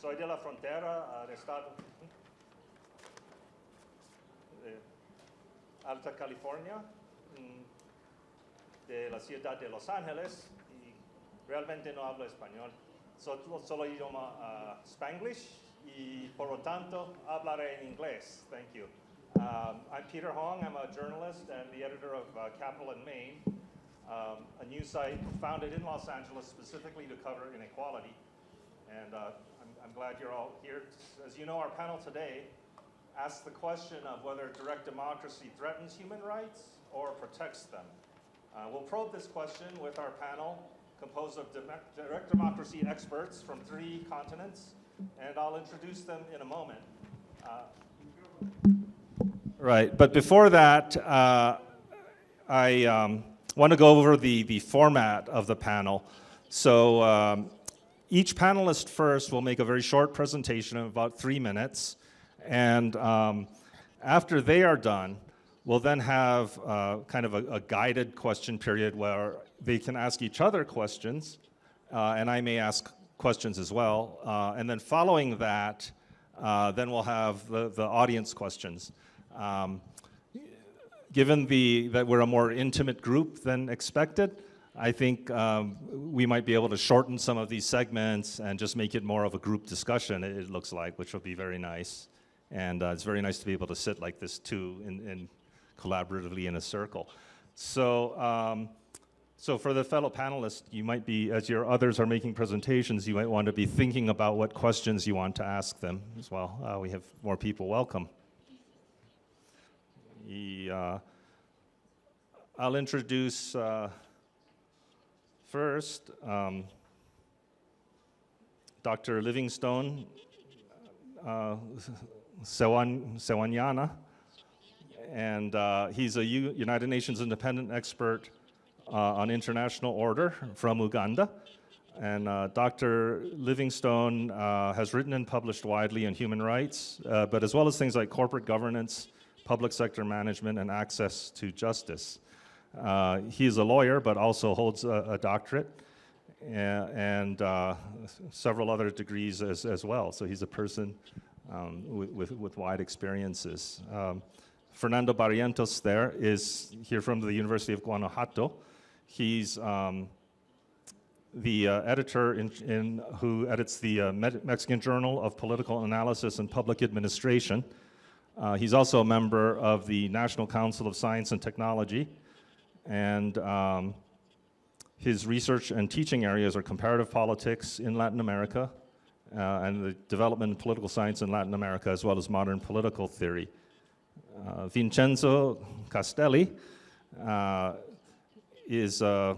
Soy de la frontera de Estado de Alta California, de la ciudad de Los Ángeles, y realmente no hablo español. Solo idioma Spanglish, y por lo tanto hablaré en inglés. Thank you. I'm Peter Hong. I'm a journalist and the editor of Capital in Maine, a news site founded in Los Angeles specifically to cover inequality. And I'm glad you're all here. As you know, our panel today asks the question of whether direct democracy threatens human rights or protects them. We'll probe this question with our panel composed of direct democracy experts from 3 continents, and I'll introduce them in a moment. Right, but before that, I want to go over the format of the panel. So each panelist first will make a very short presentation of about 3 minutes, and after they are done, we'll then have kind of a guided question period where they can ask each other questions, and I may ask questions as well. And then following that, then we'll have the audience questions. Given that we're a more intimate group than expected, I think we might be able to shorten some of these segments and just make it more of a group discussion, it looks like, which will be very nice. And it's very nice to be able to sit like this too, collaboratively in a circle. So, so for the fellow panelists, you might be, as your others are making presentations, you might want to be thinking about what questions you want to ask them as well. We have more people. Welcome. I'll introduce first Dr. Livingstone Sewanyana, and he's a United Nations independent expert on international order from Uganda. And Dr. Livingstone has written and published widely on human rights, but as well as things like corporate governance, public sector management, and access to justice. He's a lawyer, but also holds a doctorate and several other degrees as well. So he's a person with wide experiences. Fernando Barrientos there is here from the University of Guanajuato. He's the editor who edits the Mexican Journal of Political Analysis and Public Administration. He's also a member of the National Council of Science and Technology, and his research and teaching areas are comparative politics in Latin America and the development of political science in Latin America, as well as modern political theory. Vincenzo Castelli is a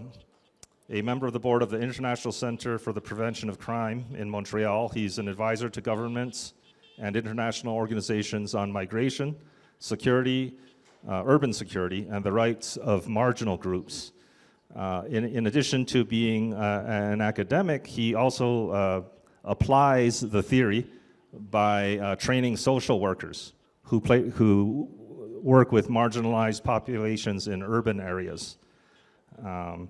member of the board of the International Center for the Prevention of Crime in Montreal. He's an advisor to governments and international organizations on migration, security, urban security, and the rights of marginal groups. In addition to being an academic, he also applies the theory by training social workers who work with marginalized populations in urban areas. Asrar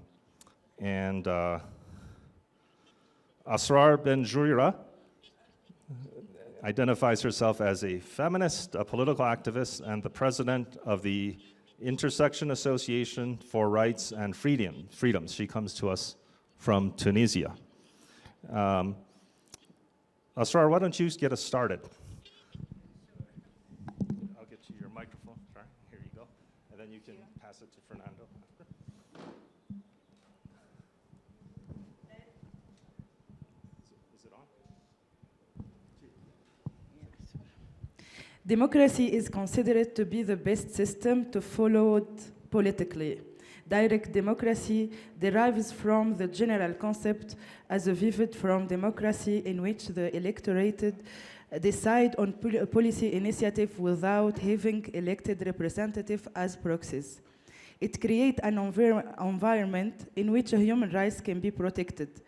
Benjoura identifies herself as a feminist, a political activist, and the president of the Intersection Association for Rights and Freedoms. She comes to us from Tunisia. Asrar, why don't you get us started? I'll get you your microphone. Sorry, here you go. And then you can pass it to Fernando. Is it on? Democracy is considered to be the best system to follow politically. Direct democracy derives from the general concept as viewed from democracy in which the electorate decide on policy initiative without having elected representatives as proxies. It creates an environment in which human rights can be protected.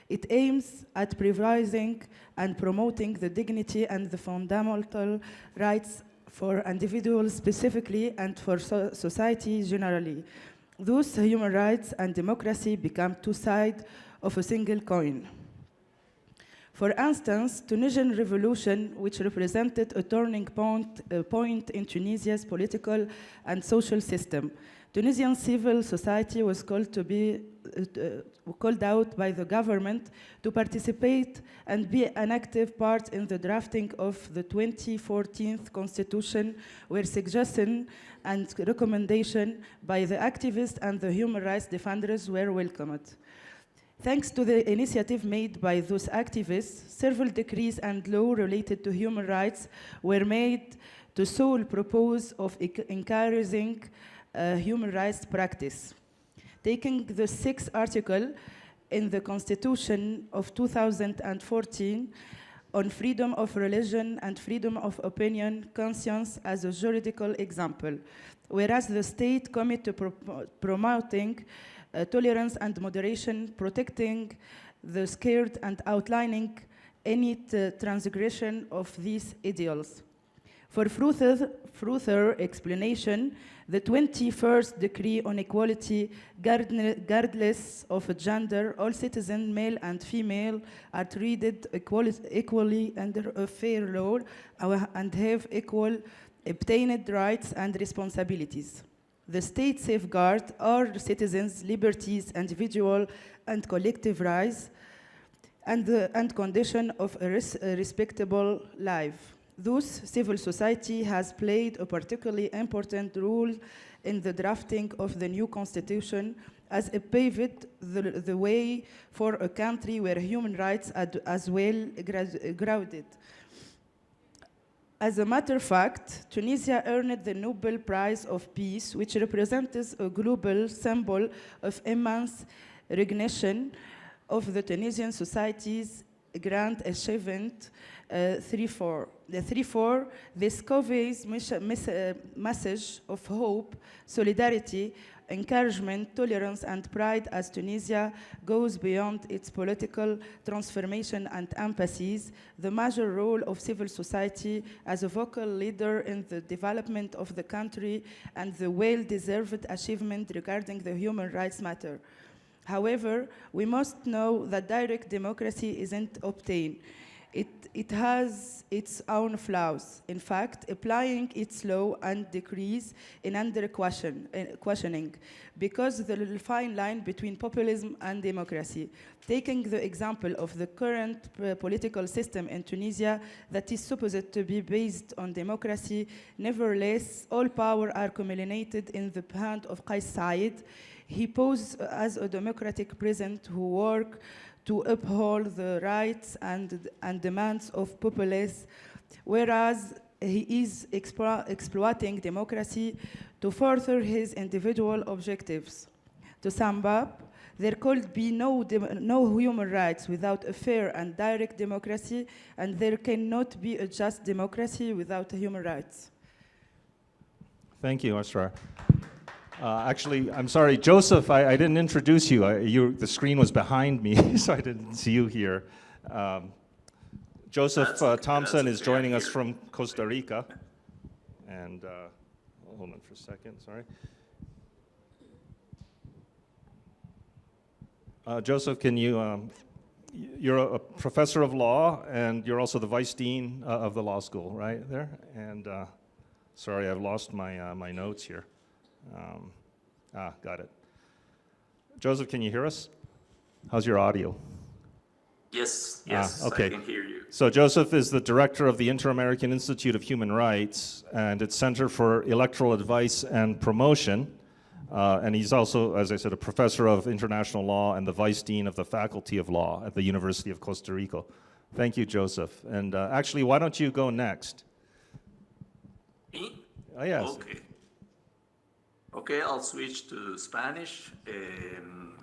It aims at preserving and promoting the dignity and the fundamental rights for individuals specifically and for society generally. Thus, human rights and democracy become two sides of a single coin. For instance, Tunisian revolution, which represented a turning point in Tunisia's political and social system. Tunisian civil society was called out by the government to participate and be an active part in the drafting of the 2014 constitution, where suggestions and recommendations by the activists and the human rights defenders were welcomed. Thanks to the initiative made by those activists, several decrees and laws related to human rights were made to sole purpose of encouraging human rights practice. Taking the 6th article in the Constitution of 2014 on freedom of religion and freedom of opinion, conscience as a juridical example, whereas the state commit to promoting tolerance and moderation, protecting the scared and outlining any transgression of these ideals. For further explanation, the 21st decree on equality, regardless of gender, all citizens, male and female, are treated equally under a fair law and have equal obtained rights and responsibilities. The state safeguards all citizens' liberties, individual and collective rights, and condition of a respectable life. Thus, civil society has played a particularly important role in the drafting of the new constitution, as it paved the way for a country where human rights are as well grounded. As a matter of fact, Tunisia earned the Nobel Prize of Peace, which represents a global symbol of immense recognition of the Tunisian society's grand achievement. 3-4. The 3-4, this conveys message of hope, solidarity, encouragement, tolerance, and pride as Tunisia goes beyond its political transformation and emphases the major role of civil society as a vocal leader in the development of the country and the well-deserved achievement regarding the human rights matter. However, we must know that direct democracy isn't obtained. It has its own flaws. In fact, applying its law and decrees in under questioning, because the fine line between populism and democracy. Taking the example of the current political system in Tunisia that is supposed to be based on democracy, nevertheless, all power are culminated in the hand of Qais Said. He posed as a democratic president who worked to uphold the rights and demands of populace, whereas he is exploiting democracy to further his individual objectives. To sum up, there could be no human rights without a fair and direct democracy, and there cannot be a just democracy without human rights. Thank you, Asrar. Actually, I'm sorry, Joseph, I didn't introduce you. The screen was behind me, so I didn't see you here. Joseph Thompson is joining us from Costa Rica. And hold on for a second, sorry. Joseph, can you, you're a professor of law, and you're also the vice dean of the law school, right there? And sorry, I've lost my notes here. Got it. Joseph, can you hear us? How's your audio? Yes, okay. I can hear you. So Joseph is the director of the Inter-American Institute of Human Rights and its Center for Electoral Advice and Promotion. And he's also, as I said, a professor of international law and the vice dean of the Faculty of Law at the University of Costa Rica. Thank you, Joseph. And actually, why don't you go next? Me? Oh, yes. Okay. Okay, I'll switch to Spanish. En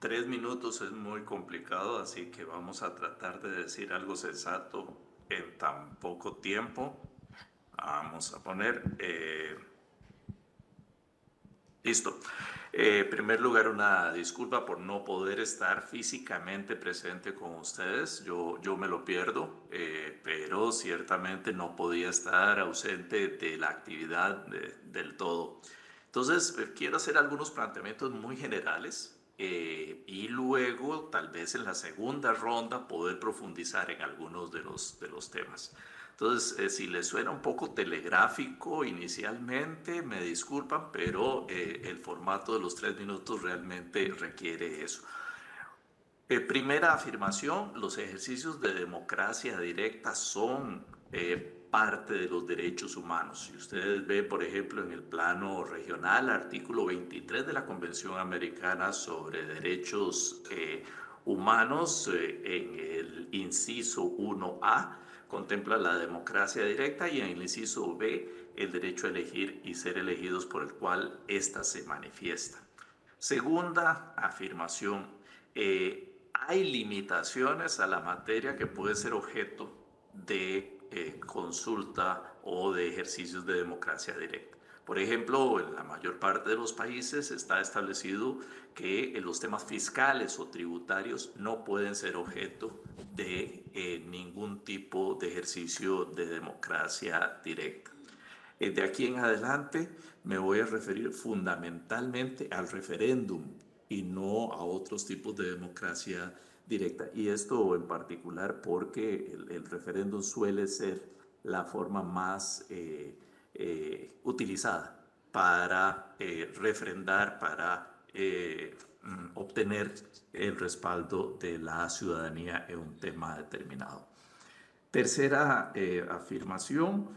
3 minutos es muy complicado, así que vamos a tratar de decir algo sensato en tan poco tiempo. Vamos a poner... Listo. En primer lugar, una disculpa por no poder estar físicamente presente con ustedes. Yo me lo pierdo, pero ciertamente no podía estar ausente de la actividad del todo. Entonces, quiero hacer algunos planteamientos muy generales y luego tal vez en la segunda ronda poder profundizar en algunos de los temas. Entonces, si les suena un poco telegráfico inicialmente, me disculpan, pero el formato de los 3 minutos realmente requiere eso. Primera afirmación, los ejercicios de democracia directa son parte de los derechos humanos. Si ustedes ven, por ejemplo, en el plano regional, artículo 23 de la Convención Americana sobre Derechos Humanos, en el inciso 1A, contempla la democracia directa y en el inciso B, el derecho a elegir y ser elegidos por el cual ésta se manifiesta. Segunda afirmación, hay limitaciones a la materia que puede ser objeto de consulta o de ejercicios de democracia directa. Por ejemplo, en la mayor parte de los países está establecido que los temas fiscales o tributarios no pueden ser objeto de ningún tipo de ejercicio de democracia directa. De aquí en adelante me voy a referir fundamentalmente al referéndum y no a otros tipos de democracia directa. Y esto en particular porque el referéndum suele ser la forma más utilizada para refrendar, para obtener el respaldo de la ciudadanía en un tema determinado. Tercera afirmación,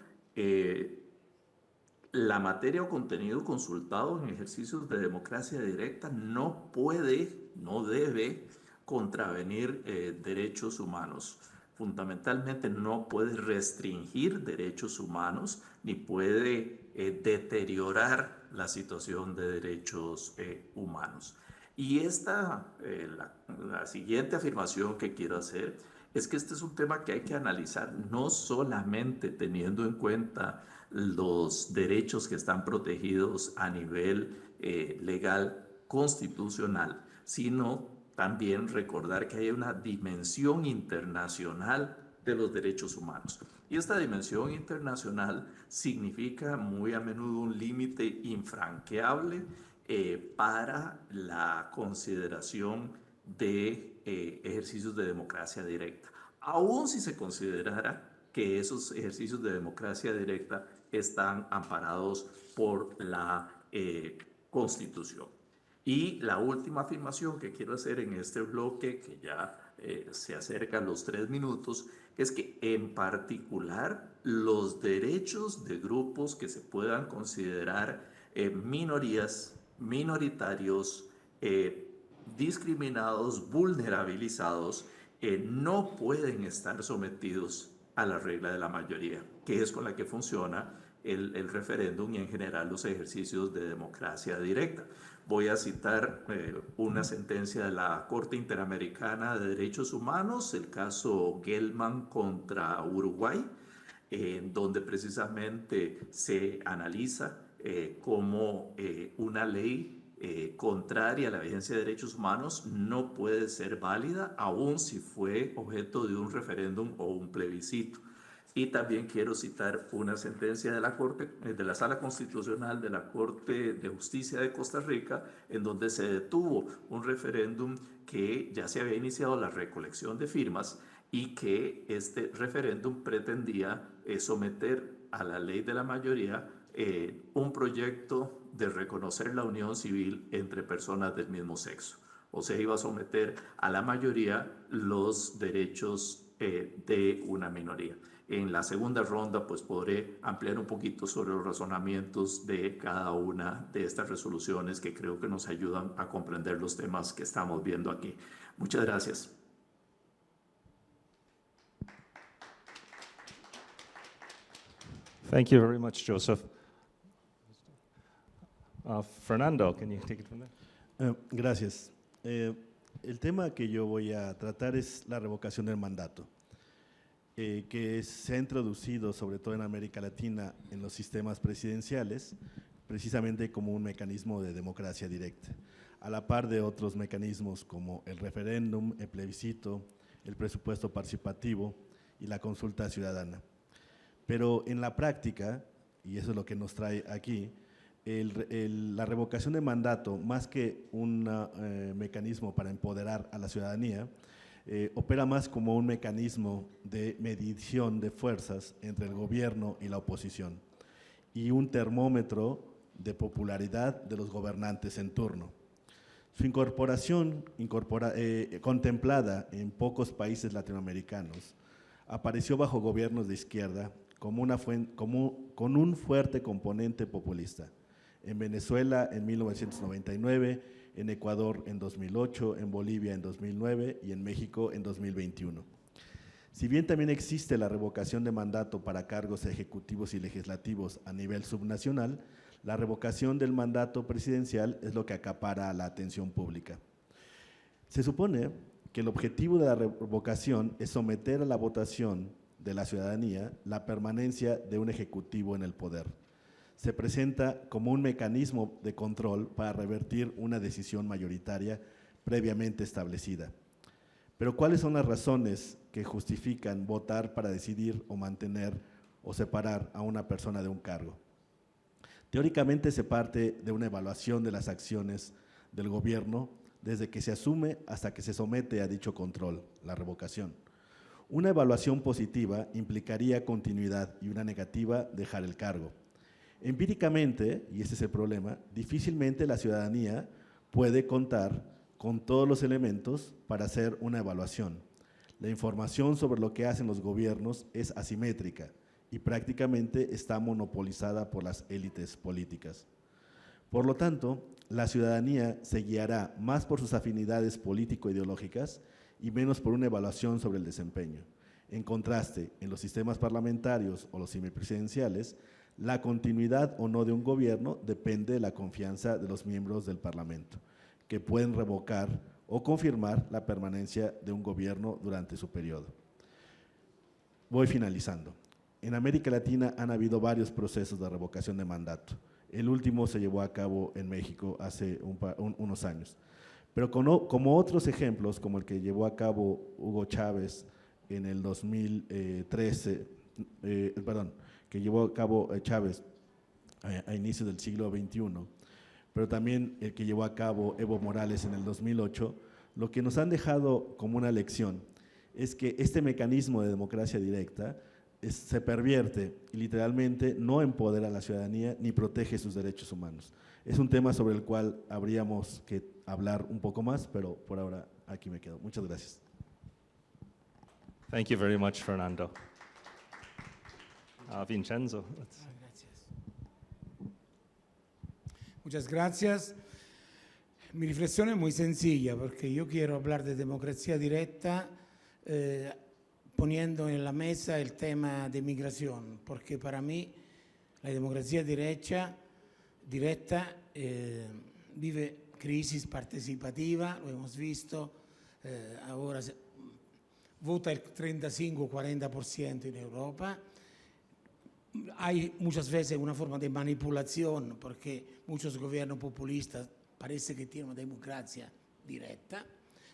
la materia o contenido consultado en ejercicios de democracia directa no puede, no debe contravenir derechos humanos. Fundamentalmente no puede restringir derechos humanos ni puede deteriorar la situación de derechos humanos. Y la siguiente afirmación que quiero hacer es que este es un tema que hay que analizar no solamente teniendo en cuenta los derechos que están protegidos a nivel legal constitucional, sino también recordar que hay una dimensión internacional de los derechos humanos. Y esta dimensión internacional significa muy a menudo un límite infranqueable para la consideración de ejercicios de democracia directa. Aún si se considerara que esos ejercicios de democracia directa están amparados por la Constitución. Y la última afirmación que quiero hacer en este bloque, que ya se acerca a los 3 minutos, es que en particular los derechos de grupos que se puedan considerar minorías, minoritarios, discriminados, vulnerabilizados, no pueden estar sometidos a la regla de la mayoría, que es con la que funciona el referéndum y en general los ejercicios de democracia directa. Voy a citar una sentencia de la Corte Interamericana de Derechos Humanos, el caso Gelman contra Uruguay, donde precisamente se analiza cómo una ley contraria a la vigencia de derechos humanos no puede ser válida, aun si fue objeto de un referéndum o un plebiscito. Y también quiero citar una sentencia de la Sala Constitucional de la Corte de Justicia de Costa Rica, en donde se detuvo un referéndum que ya se había iniciado la recolección de firmas y que este referéndum pretendía someter a la ley de la mayoría un proyecto de reconocer la unión civil entre personas del mismo sexo. O sea, iba a someter a la mayoría los derechos de una minoría. En la segunda ronda, pues podré ampliar un poquito sobre los razonamientos de cada una de estas resoluciones que creo que nos ayudan a comprender los temas que estamos viendo aquí. Muchas gracias. Thank you very much, Joseph. Fernando, can you take it from there? Gracias. El tema que yo voy a tratar es la revocación del mandato, que se ha introducido sobre todo en América Latina en los sistemas presidenciales, precisamente como un mecanismo de democracia directa, a la par de otros mecanismos como el referéndum, el plebiscito, el presupuesto participativo y la consulta ciudadana. Pero en la práctica, y eso es lo que nos trae aquí, la revocación de mandato, más que un mecanismo para empoderar a la ciudadanía, opera más como un mecanismo de medición de fuerzas entre el gobierno y la oposición y un termómetro de popularidad de los gobernantes en turno. Su incorporación, contemplada en pocos países latinoamericanos, apareció bajo gobiernos de izquierda con un fuerte componente populista. En Venezuela en 1999, en Ecuador en 2008, en Bolivia en 2009 y en México en 2021. Si bien también existe la revocación de mandato para cargos ejecutivos y legislativos a nivel subnacional, la revocación del mandato presidencial es lo que acapara la atención pública. Se supone que el objetivo de la revocación es someter a la votación de la ciudadanía la permanencia de un ejecutivo en el poder. Se presenta como un mecanismo de control para revertir una decisión mayoritaria previamente establecida. Pero ¿cuáles son las razones que justifican votar para decidir o mantener o separar a una persona de un cargo? Teóricamente se parte de una evaluación de las acciones del gobierno desde que se asume hasta que se somete a dicho control, la revocación. Una evaluación positiva implicaría continuidad y una negativa dejar el cargo. Empíricamente, y ese es el problema, difícilmente la ciudadanía puede contar con todos los elementos para hacer una evaluación. La información sobre lo que hacen los gobiernos es asimétrica y prácticamente está monopolizada por las élites políticas. Por lo tanto, la ciudadanía se guiará más por sus afinidades político-ideológicas y menos por una evaluación sobre el desempeño. En contraste, en los sistemas parlamentarios o los semipresidenciales, la continuidad o no de un gobierno depende de la confianza de los miembros del Parlamento, que pueden revocar o confirmar la permanencia de un gobierno durante su periodo. Voy finalizando. En América Latina han habido varios procesos de revocación de mandato. El último se llevó a cabo en México hace unos años. Pero como otros ejemplos, como el que llevó a cabo Hugo Chávez en el 2013, que llevó a cabo Chávez a inicios del siglo XXI, pero también el que llevó a cabo Evo Morales en el 2008, lo que nos han dejado como una lección es que este mecanismo de democracia directa se pervierte y literalmente no empodera a la ciudadanía ni protege sus derechos humanos. Es un tema sobre el cual habríamos que hablar un poco más, pero por ahora aquí me quedo. Muchas gracias. Thank you very much, Fernando. Vincenzo. Gracias. Muchas gracias. Mi reflexión es muy sencilla porque yo quiero hablar de democracia directa poniendo en la mesa el tema de migración, porque para mí la democracia directa vive crisis participativa, lo hemos visto, ahora vota el 35-40% en Europa. Hay muchas veces una forma de manipulación porque muchos gobiernos populistas parece que tienen una democracia directa.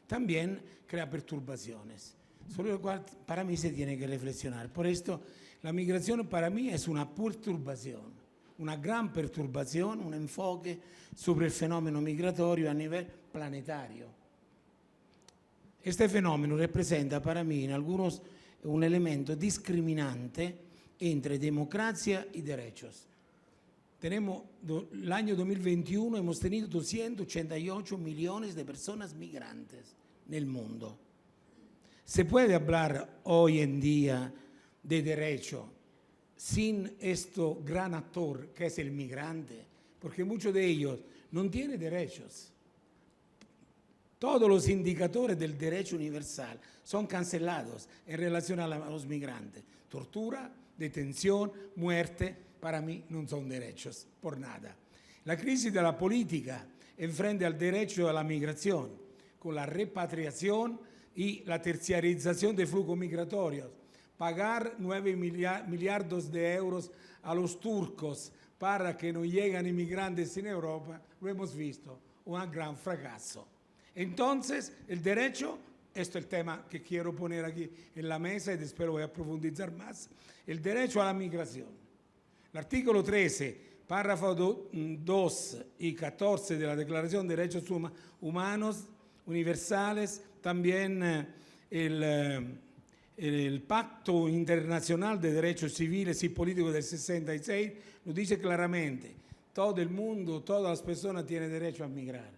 También crea perturbaciones, sobre lo cual para mí se tiene que reflexionar. Por esto, la migración para mí es una perturbación, una gran perturbación, un enfoque sobre el fenómeno migratorio a nivel planetario. Este fenómeno representa para mí en algunos un elemento discriminante entre democracia y derechos. El año 2021 hemos tenido 288 millones de personas migrantes en el mundo. ¿Se puede hablar hoy en día de derecho sin este gran actor que es el migrante? Porque muchos de ellos no tienen derechos. Todos los indicadores del derecho universal son cancelados en relación a los migrantes. Tortura, detención, muerte, para mí no son derechos, por nada. La crisis de la política enfrente al derecho a la migración, con la repatriación y la terciarización de flujos migratorios. Pagar 9 millardos de euros a los turcos para que no lleguen inmigrantes en Europa, lo hemos visto, un gran fracaso. Entonces, el derecho, esto es el tema que quiero poner aquí en la mesa y después voy a profundizar más, el derecho a la migración. El artículo 13 párrafo 2 y 14 de la Declaración de Derechos Humanos Universales, también el Pacto Internacional de Derechos Civiles y Políticos del 66 nos dice claramente, todo el mundo, todas las personas tienen derecho a migrar.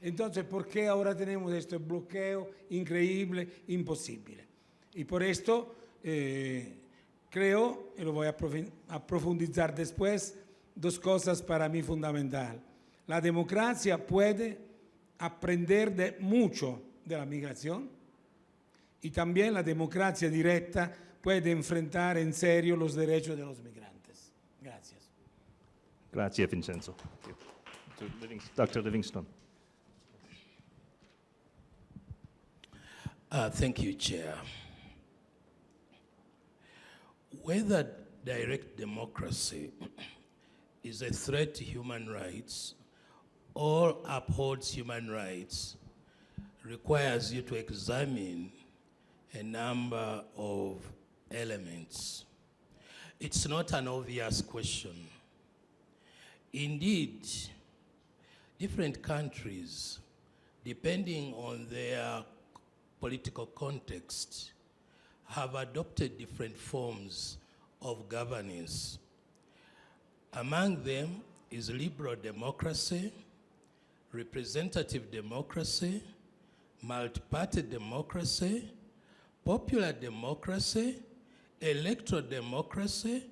Entonces, ¿por qué ahora tenemos este bloqueo increíble, imposible? Y por esto creo, y lo voy a profundizar después, dos cosas para mí fundamentales. La democracia puede aprender mucho de la migración y también la democracia directa puede enfrentar en serio los derechos de los migrantes. Gracias. Grazie, Vincenzo. Dr. Livingstone. Thank you, Chair. Whether direct democracy is a threat to human rights or upholds human rights requires you to examine a number of elements. It's not an obvious question. Indeed, different countries, depending on their political context, have adopted different forms of governance. Among them is liberal democracy, representative democracy, multi-party democracy, popular democracy, electoral democracy,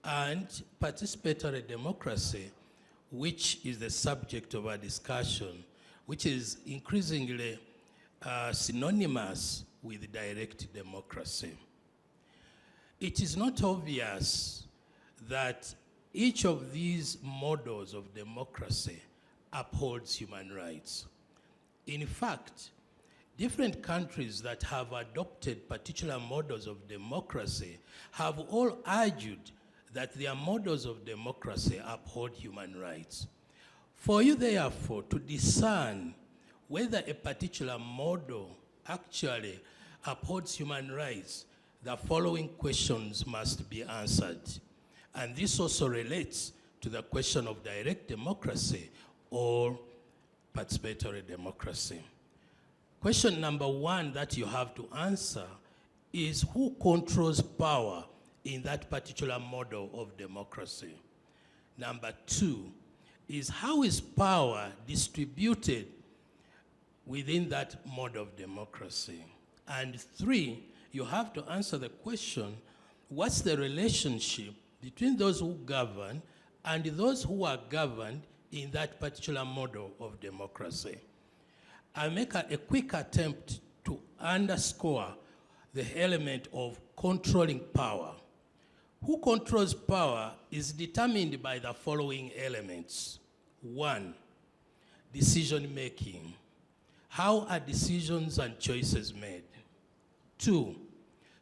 and participatory democracy, which is the subject of our discussion, which is increasingly synonymous with direct democracy. It is not obvious that each of these models of democracy upholds human rights. In fact, different countries that have adopted particular models of democracy have all argued that their models of democracy uphold human rights. For you, therefore, to discern whether a particular model actually upholds human rights, the following questions must be answered. And this also relates to the question of direct democracy or participatory democracy. Question number one that you have to answer is who controls power in that particular model of democracy? Number two is how is power distributed within that mode of democracy? And three, you have to answer the question, what's the relationship between those who govern and those who are governed in that particular model of democracy? I'll make a quick attempt to underscore the element of controlling power. Who controls power is determined by the following elements. One, decision-making. How are decisions and choices made? Two,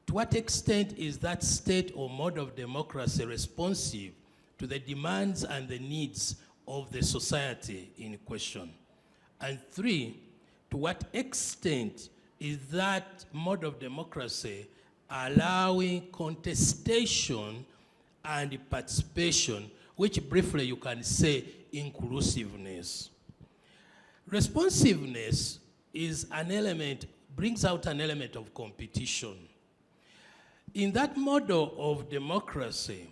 to what extent is that state or mode of democracy responsive to the demands and the needs of the society in question? And three, to what extent is that mode of democracy allowing contestation and participation, which briefly you can say inclusiveness. Responsiveness is an element, brings out an element of competition. In that model of democracy,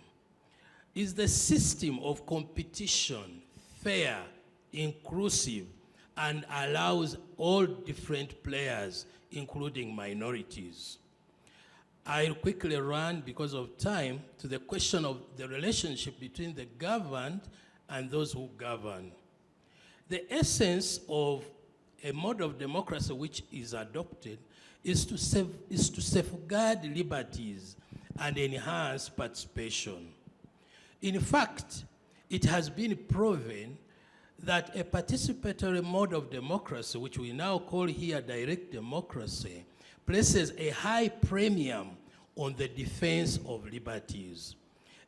is the system of competition fair, inclusive, and allows all different players, including minorities? I'll quickly run, because of time, to the question of the relationship between the governed and those who govern. The essence of a mode of democracy which is adopted is to safeguard liberties and enhance participation. In fact, it has been proven that a participatory mode of democracy, which we now call here direct democracy, places a high premium on the defense of liberties.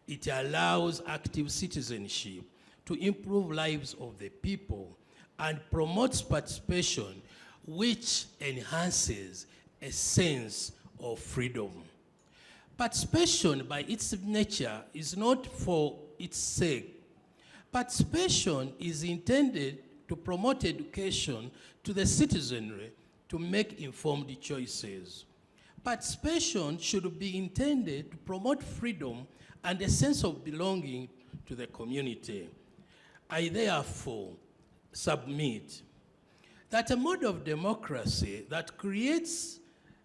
It allows active citizenship to improve lives of the people and promotes participation, which enhances a sense of freedom. Participation, by its nature, is not for its sake, Participation is intended to promote education to the citizenry to make informed choices. Participation should be intended to promote freedom and a sense of belonging to the community. I therefore submit that a mode of democracy that creates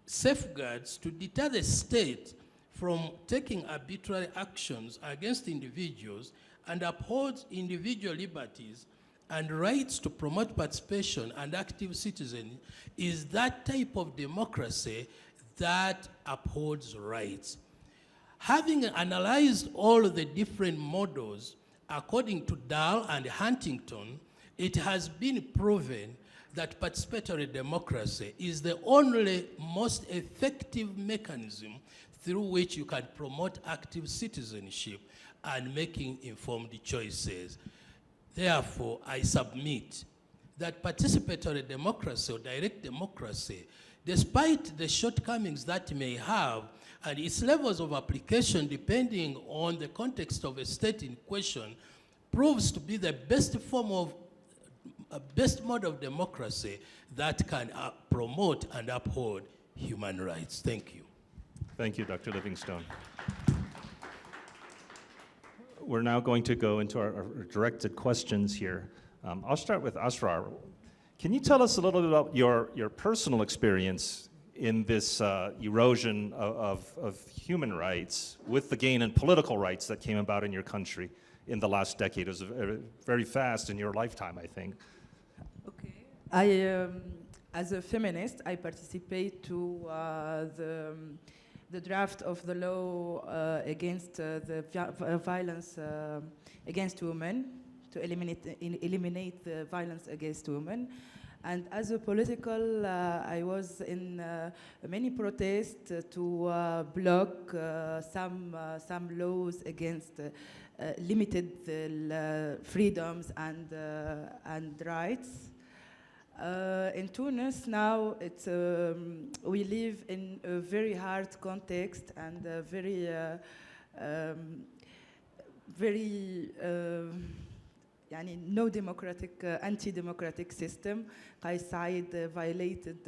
safeguards to deter the state from taking arbitrary actions against individuals and upholds individual liberties and rights to promote participation and active citizenship is that type of democracy that upholds rights. Having analyzed all the different models, according to Dahl and Huntington, it has been proven that participatory democracy is the only most effective mechanism through which you can promote active citizenship and making informed choices. Therefore, I submit that participatory democracy or direct democracy, despite the shortcomings that it may have and its levels of application depending on the context of a state in question, proves to be the best form of best mode of democracy that can promote and uphold human rights. Thank you. Thank you, Dr. Livingstone. We're now going to go into our directed questions here. I'll start with Asrar. Can you tell us a little bit about your personal experience in this erosion of human rights with the gain in political rights that came about in your country in the last decade? It was very fast in your lifetime, I think. Okay. As a feminist, I participate to the draft of the law against the violence against women, to eliminate the violence against women. And as a political, I was in many protests to block some laws against limited freedoms and rights. In Tunis now, we live in a very hard context and a very no democratic, anti-democratic system. Qaid violated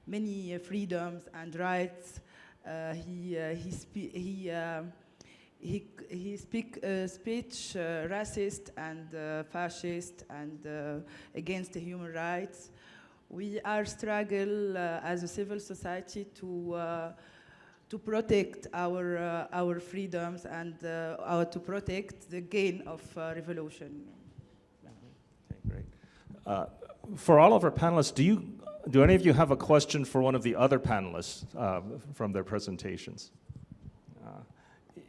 many freedoms and rights. He speak speech racist and fascist and against the human rights. We are struggle as a civil society to protect our freedoms and to protect the gain of revolution. Okay, great. For all of our panelists, do any of you have a question for one of the other panelists from their presentations?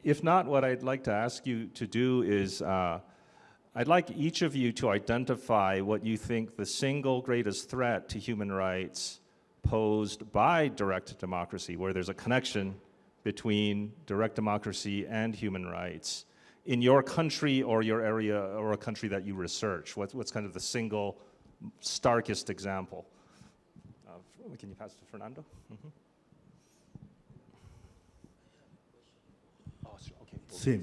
If not, what I'd like to ask you to do is, I'd like each of you to identify what you think the single greatest threat to human rights posed by direct democracy, where there's a connection between direct democracy and human rights in your country or your area or a country that you research. What's kind of the single starkest example? Can you pass to Fernando? Mm-hmm. Sí.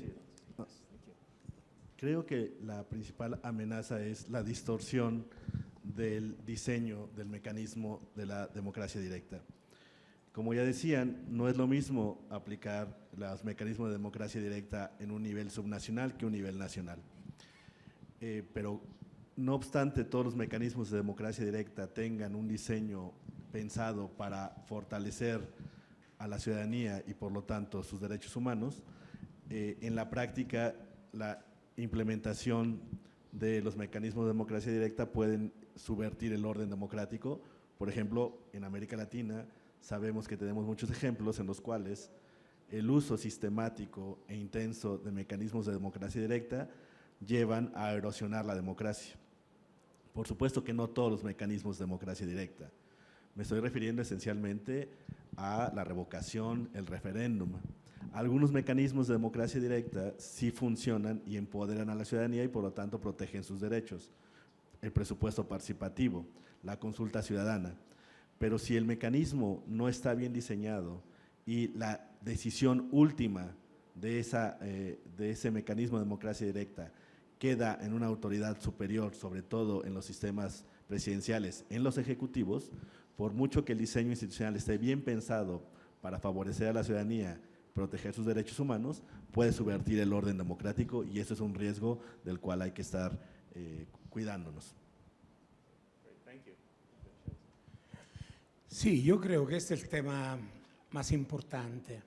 Creo que la principal amenaza es la distorsión del diseño del mecanismo de la democracia directa. Como ya decían, no es lo mismo aplicar los mecanismos de democracia directa en un nivel subnacional que un nivel nacional. Pero no obstante todos los mecanismos de democracia directa tengan un diseño pensado para fortalecer a la ciudadanía y por lo tanto sus derechos humanos, en la práctica la implementación de los mecanismos de democracia directa pueden subvertir el orden democrático. Por ejemplo, en América Latina sabemos que tenemos muchos ejemplos en los cuales el uso sistemático e intenso de mecanismos de democracia directa llevan a erosionar la democracia. Por supuesto que no todos los mecanismos de democracia directa. Me estoy refiriendo esencialmente a la revocación, el referéndum. Algunos mecanismos de democracia directa sí funcionan y empoderan a la ciudadanía y por lo tanto protegen sus derechos. El presupuesto participativo, la consulta ciudadana. Pero si el mecanismo no está bien diseñado y la decisión última de ese mecanismo de democracia directa queda en una autoridad superior, sobre todo en los sistemas presidenciales, en los ejecutivos, por mucho que el diseño institucional esté bien pensado para favorecer a la ciudadanía, proteger sus derechos humanos, puede subvertir el orden democrático y eso es un riesgo del cual hay que estar cuidándonos. Sí, yo creo que este es el tema más importante.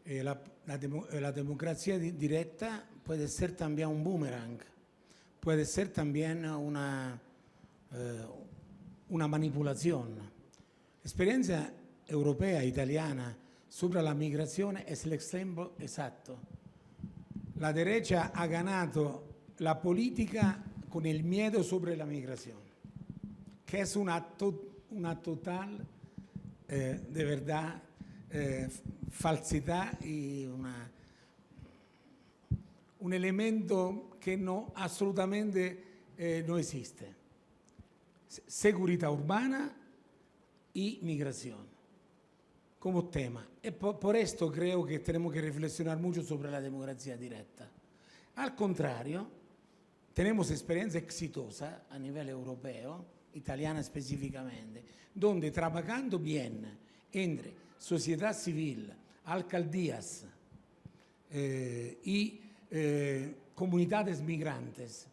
La democracia directa puede ser también un boomerang, puede ser también una manipulación. La experiencia europea, italiana, sobre la migración es el ejemplo exacto. La derecha ha ganado la política con el miedo sobre la migración, que es una total, de verdad, falsidad y un elemento que no absolutamente no existe. Seguridad urbana y migración como tema. Y por esto creo que tenemos que reflexionar mucho sobre la democracia directa. Al contrario, tenemos experiencia exitosa a nivel europeo, italiana específicamente, donde trabajando bien entre sociedad civil, alcaldías y comunidades migrantes,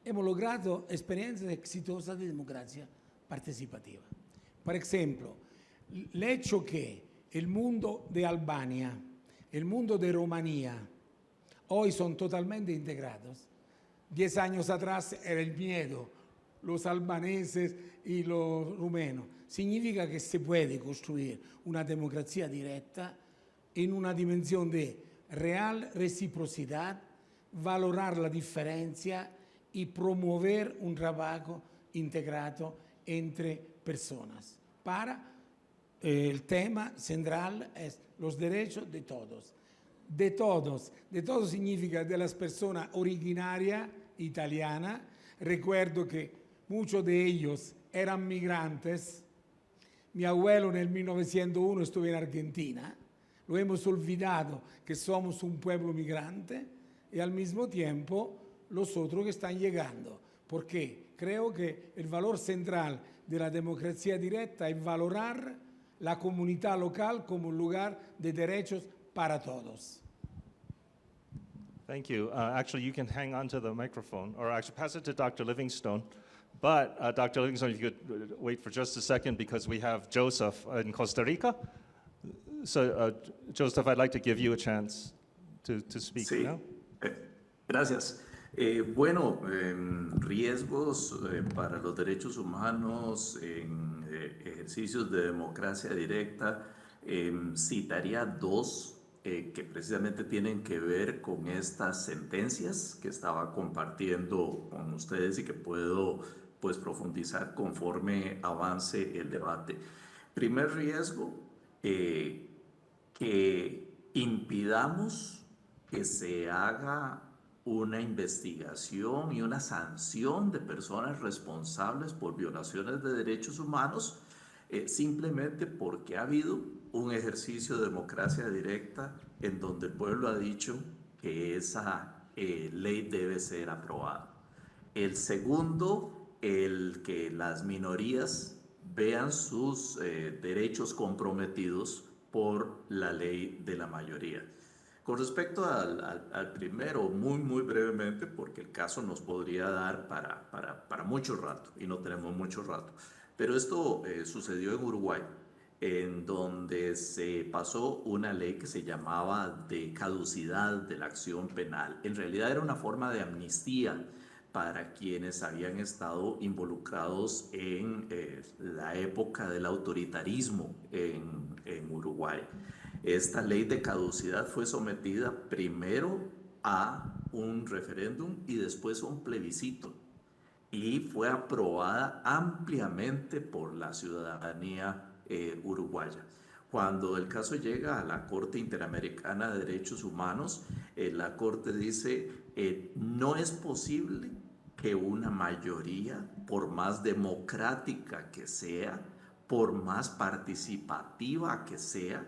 hemos logrado experiencias exitosas de democracia participativa. Por ejemplo, el hecho que el mundo de Albania, el mundo de Rumanía, hoy son totalmente integrados. 10 años atrás era el miedo, los albaneses y los rumenos. Significa que se puede construir una democracia directa en una dimensión de real reciprocidad, valorar la diferencia y promover un trabajo integrado entre personas. El tema central es los derechos de todos. De todos significa de las personas originarias italianas. Recuerdo que muchos de ellos eran migrantes. Mi abuelo en el 1901 estuvo en Argentina. Lo hemos olvidado que somos un pueblo migrante y al mismo tiempo los otros que están llegando. Porque creo que el valor central de la democracia directa es valorar la comunidad local como un lugar de derechos para todos. Thank you. Actually, you can hang on to the microphone, or actually pass it to Dr. Livingstone. But Dr. Livingstone, if you could wait for just a second, because we have Joseph in Costa Rica. So, Joseph, I'd like to give you a chance to speak. Sí, now. Gracias. Bueno, riesgos para los derechos humanos en ejercicios de democracia directa, citaría dos que precisamente tienen que ver con estas sentencias que estaba compartiendo con ustedes y que puedo pues profundizar conforme avance el debate. Primer riesgo, que impidamos que se haga una investigación y una sanción de personas responsables por violaciones de derechos humanos simplemente porque ha habido un ejercicio de democracia directa en donde el pueblo ha dicho que esa ley debe ser aprobada. El segundo, el que las minorías vean sus derechos comprometidos por la ley de la mayoría. Con respecto al primero, muy brevemente, porque el caso nos podría dar para mucho rato y no tenemos mucho rato, pero esto sucedió en Uruguay, en donde se pasó una ley que se llamaba de caducidad de la acción penal. En realidad era una forma de amnistía para quienes habían estado involucrados en la época del autoritarismo en Uruguay. Esta ley de caducidad fue sometida primero a un referéndum y después a un plebiscito y fue aprobada ampliamente por la ciudadanía uruguaya. Cuando el caso llega a la Corte Interamericana de Derechos Humanos, la Corte dice no es posible que una mayoría, por más democrática que sea, por más participativa que sea,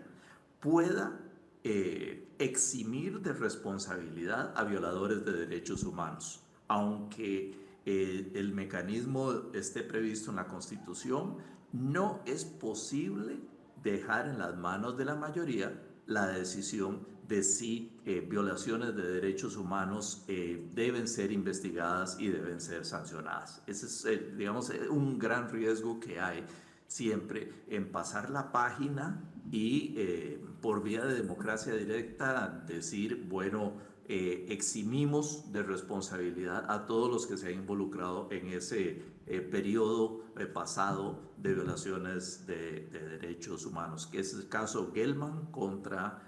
pueda eximir de responsabilidad a violadores de derechos humanos. aunque el mecanismo esté previsto en la Constitución, no es posible dejar en las manos de la mayoría la decisión de si violaciones de derechos humanos deben ser investigadas y deben ser sancionadas. Ese es, digamos, un gran riesgo que hay siempre en pasar la página y por vía de democracia directa decir, bueno, eximimos de responsabilidad a todos los que se han involucrado en ese periodo pasado de violaciones de derechos humanos, que es el caso Gelman contra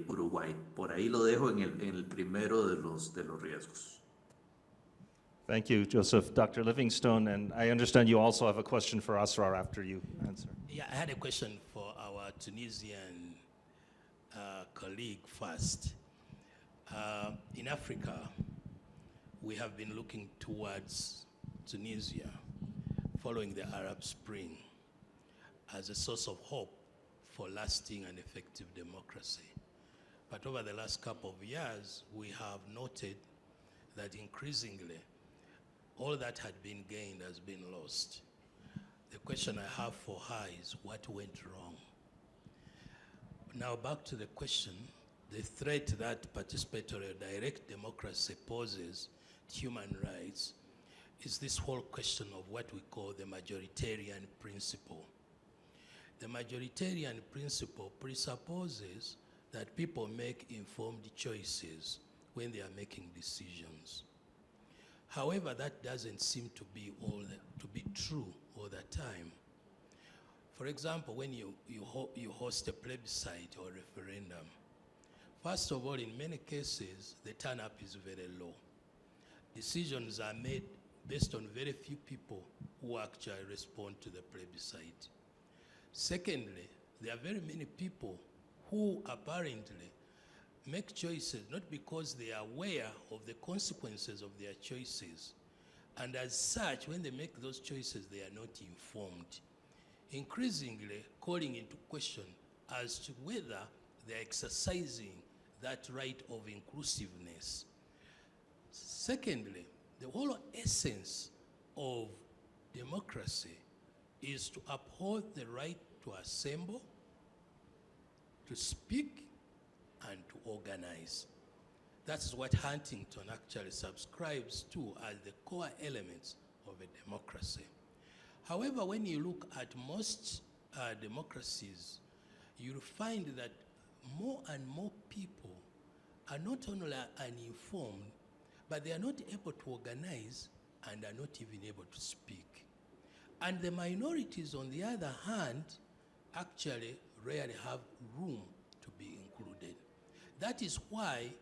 Uruguay. Por ahí lo dejo en el primero de los riesgos. Thank you, Joseph. Dr. Livingstone, and I understand you also have a question for Asrar after you answer. Yeah, I had a question for our Tunisian colleague first. In Africa, we have been looking towards Tunisia following the Arab Spring as a source of hope for lasting and effective democracy. But over the last couple of years, we have noted that increasingly, all that had been gained has been lost. The question I have for her is, what went wrong? Now back to the question, the threat that participatory or direct democracy poses to human rights is this whole question of what we call the majoritarian principle. The majoritarian principle presupposes that people make informed choices when they are making decisions. However, that doesn't seem to be true all the time. For example, when you host a plebiscite or referendum, first of all, in many cases, the turn-up is very low. Decisions are made based on very few people who actually respond to the plebiscite. Secondly, there are very many people who apparently make choices not because they are aware of the consequences of their choices. And as such, when they make those choices, they are not informed. Increasingly calling into question as to whether they're exercising that right of inclusiveness. Secondly, the whole essence of democracy is to uphold the right to assemble, to speak, and to organize. That's what Huntington actually subscribes to as the core elements of a democracy. However, when you look at most democracies, you'll find that more and more people are not only uninformed, but they are not able to organize and are not even able to speak. And the minorities, on the other hand, actually rarely have room to be included. That is why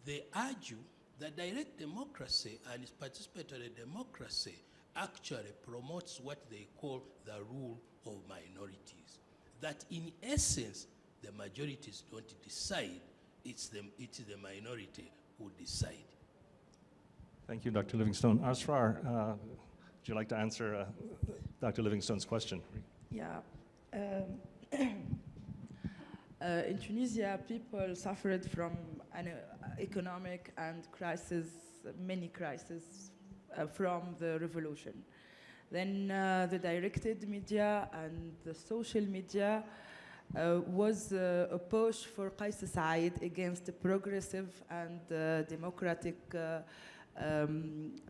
they argue that direct democracy and participatory democracy actually promotes what they call the rule of minorities. That in essence, the majorities don't decide, it's the minority who decide. Thank you, Dr. Livingstone. Asrar, would you like to answer Dr. Livingstone's question? Yeah. In Tunisia, people suffered from an economic and crisis, many crises from the revolution. Then the directed media and the social media was a push for Qais Said against the progressive and democratic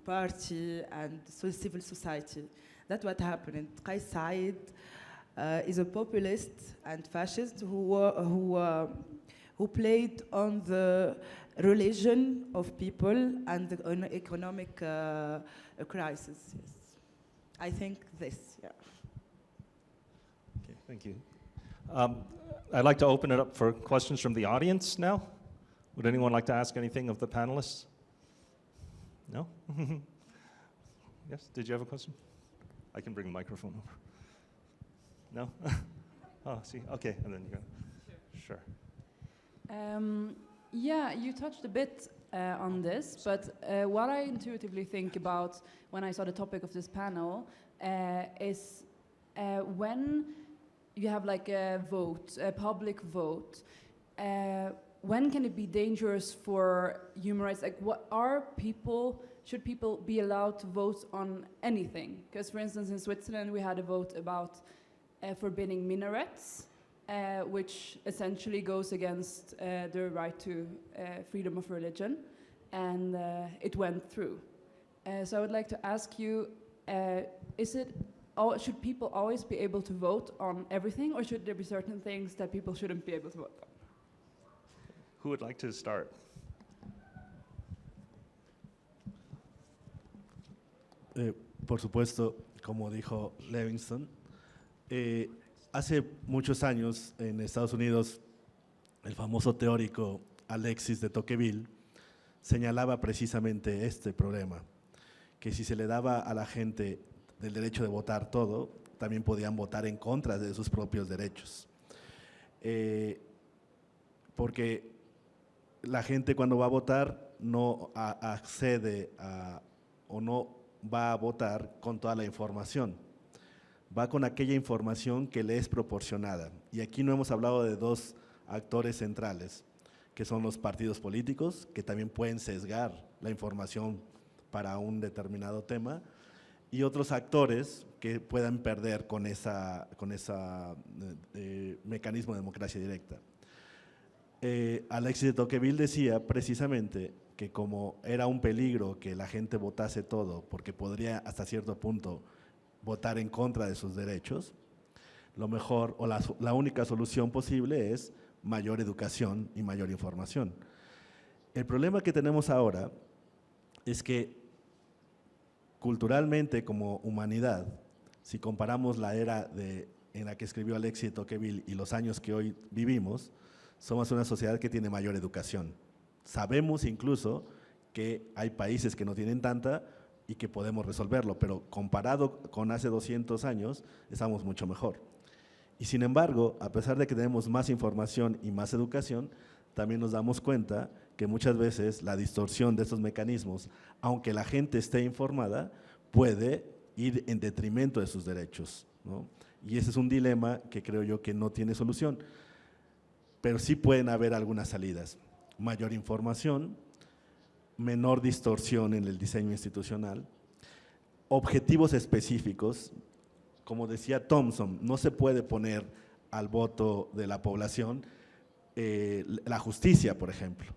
party and civil society. That's what happened. Qais Said is a populist and fascist who played on the religion of people and the economic crisis. Yes. I think this, yeah. Okay, thank you. I'd like to open it up for questions from the audience now. Would anyone like to ask anything of the panelists? No? Yes, did you have a question? I can bring the microphone over. No? Oh, see, okay, and then you go. Sure. Yeah, you touched a bit on this, but what I intuitively think about when I saw the topic of this panel is when you have like a vote, a public vote, when can it be dangerous for human rights? Like, what are people should people be allowed to vote on anything? Because, for instance, in Switzerland, we had a vote about forbidding minarets, which essentially goes against the right to freedom of religion, and it went through. So I would like to ask you, should people always be able to vote on everything, or should there be certain things that people shouldn't be able to vote on? Who would like to start? Por supuesto, como dijo Levinson, hace muchos años en Estados Unidos el famoso teórico Alexis de Tocqueville señalaba precisamente este problema, que si se le daba a la gente del derecho de votar todo, también podían votar en contra de sus propios derechos. Porque la gente cuando va a votar no accede o no va a votar con toda la información, va con aquella información que le es proporcionada. Y aquí no hemos hablado de dos actores centrales, que son los partidos políticos, que también pueden sesgar la información para un determinado tema, y otros actores que puedan perder con ese mecanismo de democracia directa. Alexis de Tocqueville decía precisamente que como era un peligro que la gente votase todo, porque podría hasta cierto punto votar en contra de sus derechos, lo mejor o la única solución posible es mayor educación y mayor información. El problema que tenemos ahora es que culturalmente como humanidad, si comparamos la era en la que escribió Alexis de Tocqueville y los años que hoy vivimos, somos una sociedad que tiene mayor educación. Sabemos incluso que hay países que no tienen tanta y que podemos resolverlo, pero comparado con hace 200 años, estamos mucho mejor. Y sin embargo, a pesar de que tenemos más información y más educación, también nos damos cuenta que muchas veces la distorsión de estos mecanismos, aunque la gente esté informada, puede ir en detrimento de sus derechos, ¿no? Y ese es un dilema que creo yo que no tiene solución, pero sí pueden haber algunas salidas. Mayor información, menor distorsión en el diseño institucional, objetivos específicos. Como decía Thompson, no se puede poner al voto de la población la justicia, por ejemplo.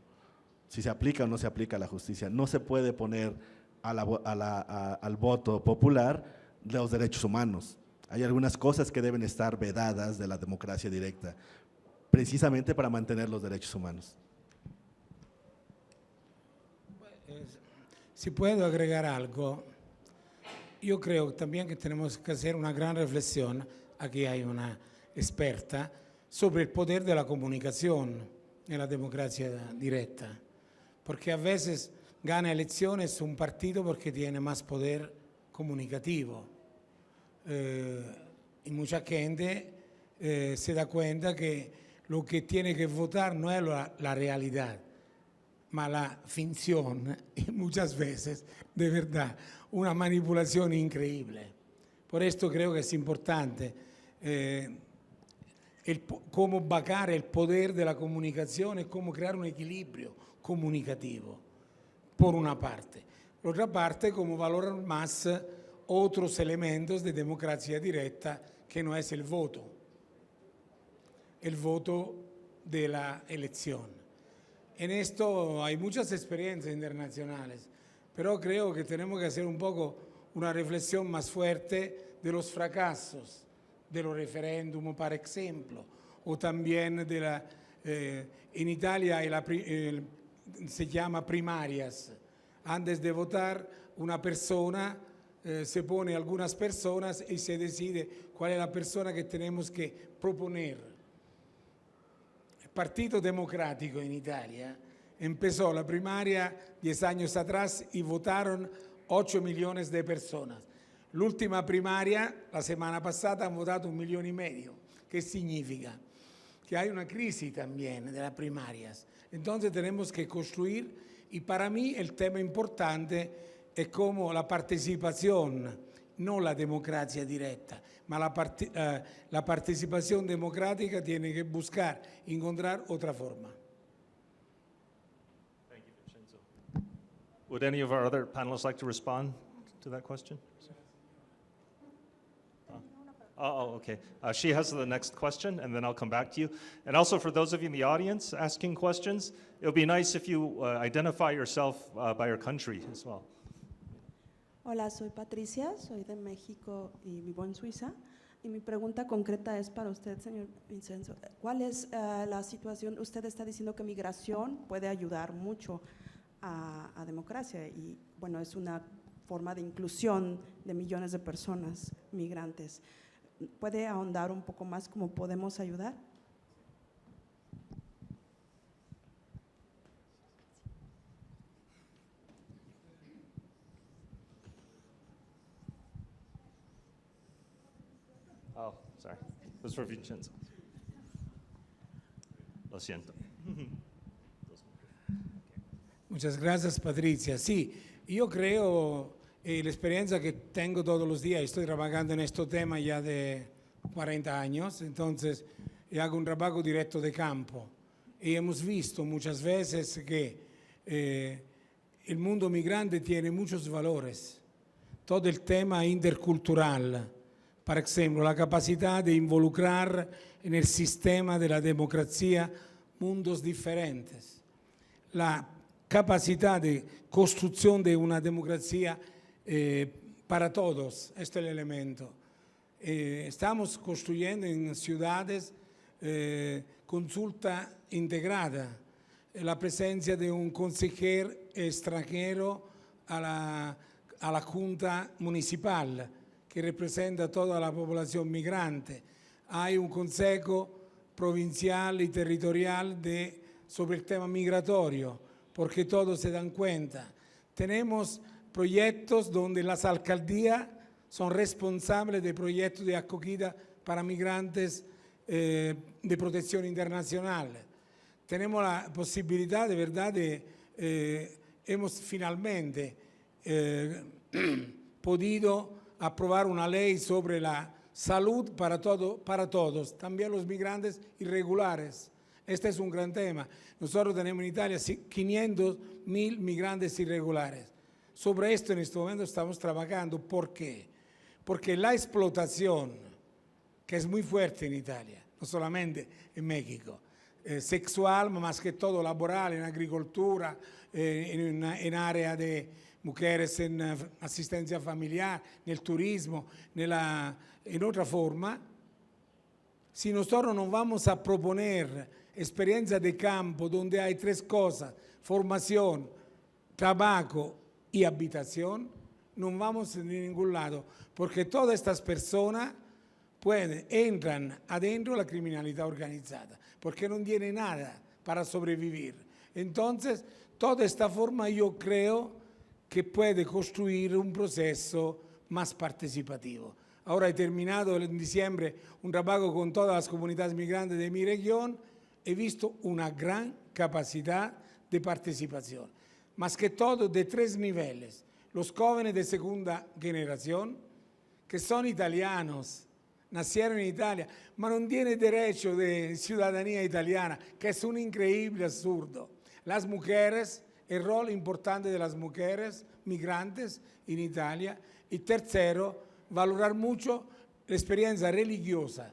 Si se aplica o no se aplica la justicia. No se puede poner al voto popular los derechos humanos. Hay algunas cosas que deben estar vedadas de la democracia directa, precisamente para mantener los derechos humanos. Si puedo agregar algo, yo creo también que tenemos que hacer una gran reflexión, aquí hay una experta, sobre el poder de la comunicación en la democracia directa, porque a veces gana elecciones un partido porque tiene más poder comunicativo. Y mucha gente se da cuenta que lo que tiene que votar no es la realidad, ma la finzione, y muchas veces, de verdad, una manipulación increíble. Por esto creo que es importante cómo vacar el poder de la comunicación y cómo crear un equilibrio comunicativo, por una parte. Por otra parte, cómo valorar más otros elementos de democracia directa que no es el voto de la elección. En esto hay muchas experiencias internacionales, pero creo que tenemos que hacer un poco una reflexión más fuerte de los fracasos de los referéndums, por ejemplo, o también en Italia se llama primarias. Antes de votar, una persona se pone algunas personas y se decide cuál es la persona que tenemos que proponer. El Partido Democrático en Italia empezó la primaria 10 años atrás y votaron 8 millones de personas. L'ultima primaria, la semana pasada, han votado 1,5 millones. ¿Qué significa? Que hay una crisis también de las primarias. Entonces tenemos que construir, y para mí el tema importante es como la participación, no la democracia directa, ma la participación democrática tiene que buscar, encontrar otra forma. Thank you, Vincenzo. Would any of our other panelists like to respond to that question? Okay. She has the next question, and then I'll come back to you. And also, for those of you in the audience asking questions, it would be nice if you identify yourself by your country as well. Hola, soy Patricia, soy de México y vivo en Suiza. Y mi pregunta concreta es para usted, señor Vincenzo. ¿Cuál es la situación? Usted está diciendo que migración puede ayudar mucho a democracia y, bueno, es una forma de inclusión de millones de personas migrantes. ¿Puede ahondar un poco más cómo podemos ayudar? Oh, sorry. It was for Vincenzo. Lo siento. Muchas gracias, Patricia. Sí, yo creo, la experiencia que tengo todos los días, estoy trabajando en este tema ya de 40 años, entonces hago un trabajo directo de campo. Y hemos visto muchas veces que el mundo migrante tiene muchos valores. Todo el tema intercultural, por ejemplo, la capacidad de involucrar en el sistema de la democracia mundos diferentes. La capacidad de construcción de una democracia para todos, este es el elemento. Estamos construyendo en ciudades consulta integrada, la presencia de un consejero extranjero a la junta municipal que representa toda la población migrante. Hay un consejo provincial y territorial sobre el tema migratorio, porque todos se dan cuenta. Tenemos proyectos donde las alcaldías son responsables de proyectos de acogida para migrantes de protección internacional. Tenemos la posibilidad, de verdad, hemos finalmente podido aprobar una ley sobre la salud para todos, también los migrantes irregulares. Este es un gran tema. Nosotros tenemos en Italia 500.000 migrantes irregulares. Sobre esto en este momento estamos trabajando. ¿Por qué? Porque la explotación, que es muy fuerte en Italia, no solamente en México, sexual, más que todo laboral, en agricultura, en área de mujeres en asistencia familiar, en el turismo, en otra forma. Si nosotros no vamos a proponer experiencia de campo donde hay tres cosas, formación, trabajo y habitación, no vamos a ningún lado, porque todas estas personas entran adentro la criminalidad organizada, porque no tienen nada para sobrevivir. Entonces, toda esta forma yo creo que puede construir un proceso más participativo. Ahora he terminado en diciembre un trabajo con todas las comunidades migrantes de mi región, he visto una gran capacidad de participación, más que todo de tres niveles. Los jóvenes de segunda generación, que son italianos, nacieron en Italia, ma no tienen derecho de ciudadanía italiana, que es un increíble absurdo. Las mujeres, el rol importante de las mujeres migrantes en Italia. Y tercero, valorar mucho la experiencia religiosa,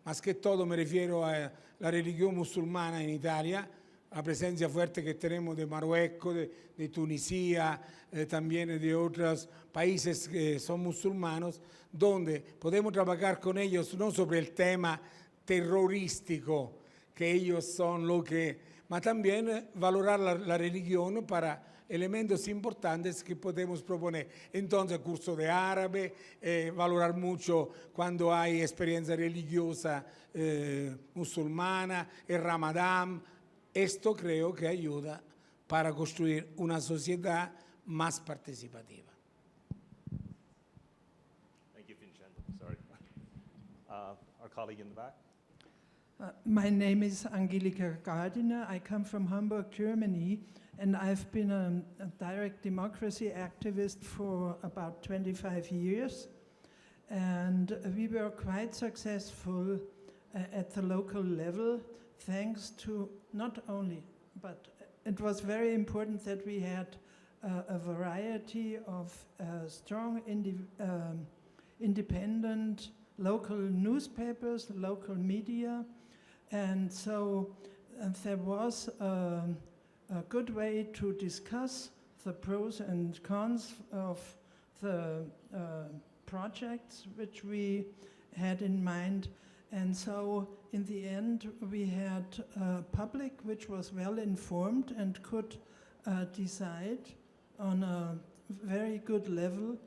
más que todo me refiero a la religión musulmana en Italia, la presencia fuerte que tenemos de Marruecos, de Tunisia, también de otros países que son musulmanos, donde podemos trabajar con ellos no sobre el tema terrorístico, que ellos son lo que, ma también valorar la religión para elementos importantes que podemos proponer. Entonces, curso de árabe, valorar mucho cuando hay experiencia religiosa musulmana, el Ramadán. Esto creo que ayuda para construir una sociedad más participativa. Thank you, Vincenzo. Sorry. Our colleague in the back. My name is Angelika Gardiner. I come from Hamburg, Germany, and I've been a direct democracy activist for about 25 years. And we were quite successful at the local level, thanks to not only, but it was very important that we had a variety of strong independent local newspapers, local media, and so there was a good way to discuss the pros and cons of the projects which we had in mind. And so in the end we had a public which was well informed and could decide on a very good level.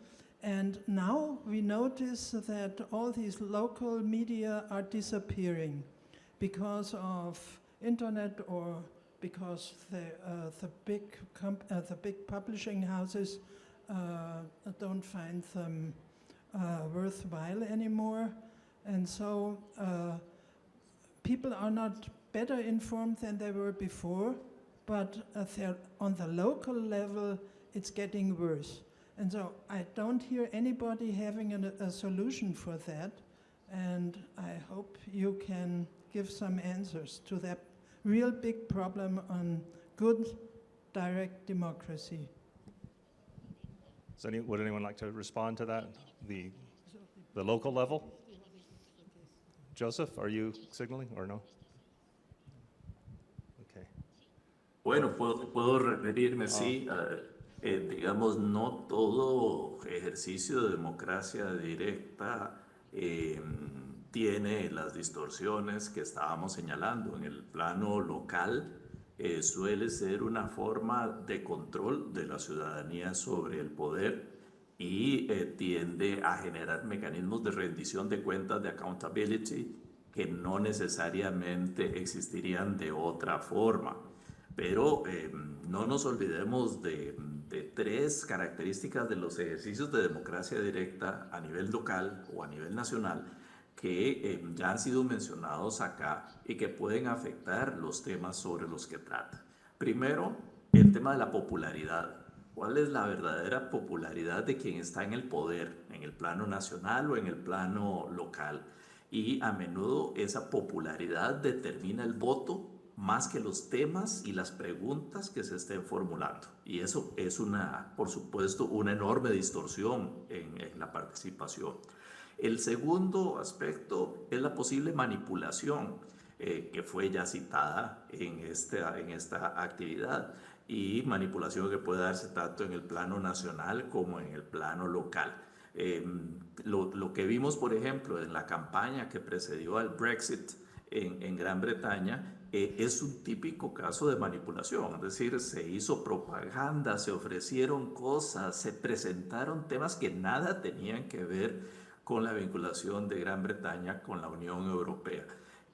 And now we notice that all these local media are disappearing because of internet or because the big publishing houses don't find them worthwhile anymore. And so people are not better informed than they were before, but on the local level, it's getting worse. And so I don't hear anybody having a solution for that, and I hope you can give some answers to that real big problem on good direct democracy. Would anyone like to respond to that? The local level? Joseph, are you signaling or no? Okay. Bueno, puedo referirme, sí. Digamos, no todo ejercicio de democracia directa tiene las distorsiones que estábamos señalando. En el plano local suele ser una forma de control de la ciudadanía sobre el poder y tiende a generar mecanismos de rendición de cuentas, de accountability, que no necesariamente existirían de otra forma. Pero no nos olvidemos de tres características de los ejercicios de democracia directa a nivel local o a nivel nacional que ya han sido mencionados acá y que pueden afectar los temas sobre los que trata. Primero, el tema de la popularidad. ¿Cuál es la verdadera popularidad de quien está en el poder, en el plano nacional o en el plano local? Y a menudo esa popularidad determina el voto más que los temas y las preguntas que se estén formulando. Y eso es por supuesto, una enorme distorsión en la participación. El segundo aspecto es la posible manipulación que fue ya citada en esta actividad, y manipulación que puede darse tanto en el plano nacional como en el plano local. Lo que vimos, por ejemplo, en la campaña que precedió al Brexit en Gran Bretaña es un típico caso de manipulación. Es decir, se hizo propaganda, se ofrecieron cosas, se presentaron temas que nada tenían que ver con la vinculación de Gran Bretaña con la Unión Europea.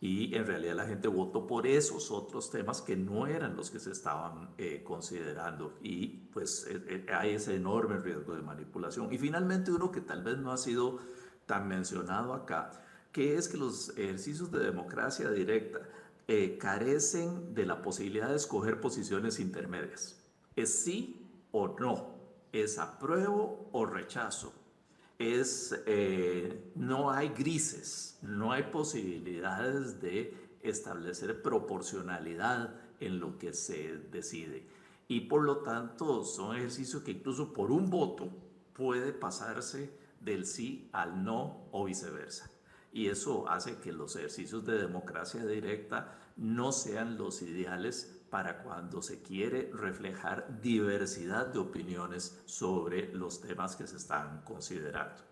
Y en realidad la gente votó por esos otros temas que no eran los que se estaban considerando, y pues hay ese enorme riesgo de manipulación. Y finalmente uno que tal vez no ha sido tan mencionado acá, que es que los ejercicios de democracia directa carecen de la posibilidad de escoger posiciones intermedias. Es sí o no, es apruebo o rechazo. No hay grises, no hay posibilidades de establecer proporcionalidad en lo que se decide. Y por lo tanto son ejercicios que incluso por un voto puede pasarse del sí al no o viceversa. Y eso hace que los ejercicios de democracia directa no sean los ideales para cuando se quiere reflejar diversidad de opiniones sobre los temas que se están considerando.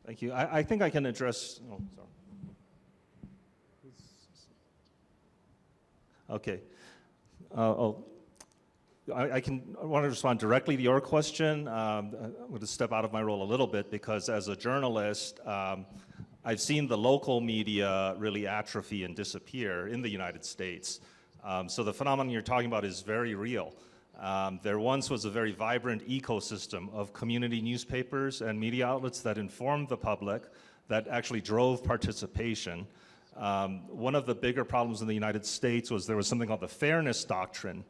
Thank you. I think I can address, oh, sorry. Okay. I want to respond directly to your question. I'm going to step out of my role a little bit because as a journalist, I've seen the local media really atrophy and disappear in the United States. So the phenomenon you're talking about is very real. There once was a very vibrant ecosystem of community newspapers and media outlets that informed the public, that actually drove participation. One of the bigger problems in the United States was there was something called the fairness doctrine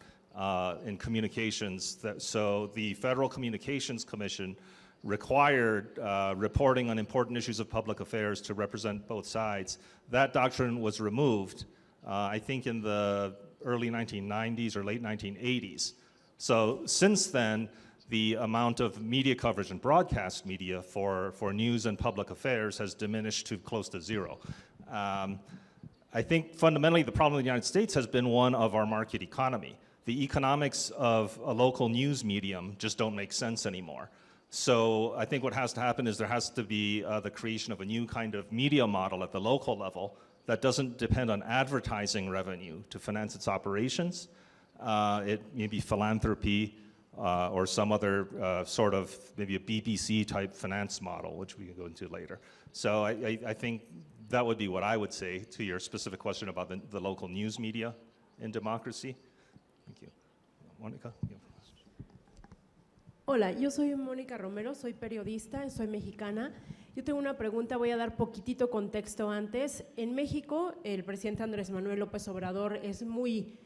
in communications. So the Federal Communications Commission required reporting on important issues of public affairs to represent both sides. That doctrine was removed, I think in the early 1990s or late 1980s. So since then, the amount of media coverage and broadcast media for news and public affairs has diminished to close to zero. I think fundamentally the problem in the United States has been one of our market economy. The economics of a local news medium just don't make sense anymore. So I think what has to happen is there has to be the creation of a new kind of media model at the local level that doesn't depend on advertising revenue to finance its operations. It may be philanthropy or some other sort of maybe a BBC type finance model, which we can go into later. So I think that would be what I would say to your specific question about the local news media in democracy. Thank you. Mónica? Yeah. Hola, yo soy Mónica Romero, soy periodista, soy mexicana. Yo tengo una pregunta, voy a dar poquitito contexto antes. En México, el presidente Andrés Manuel López Obrador es muy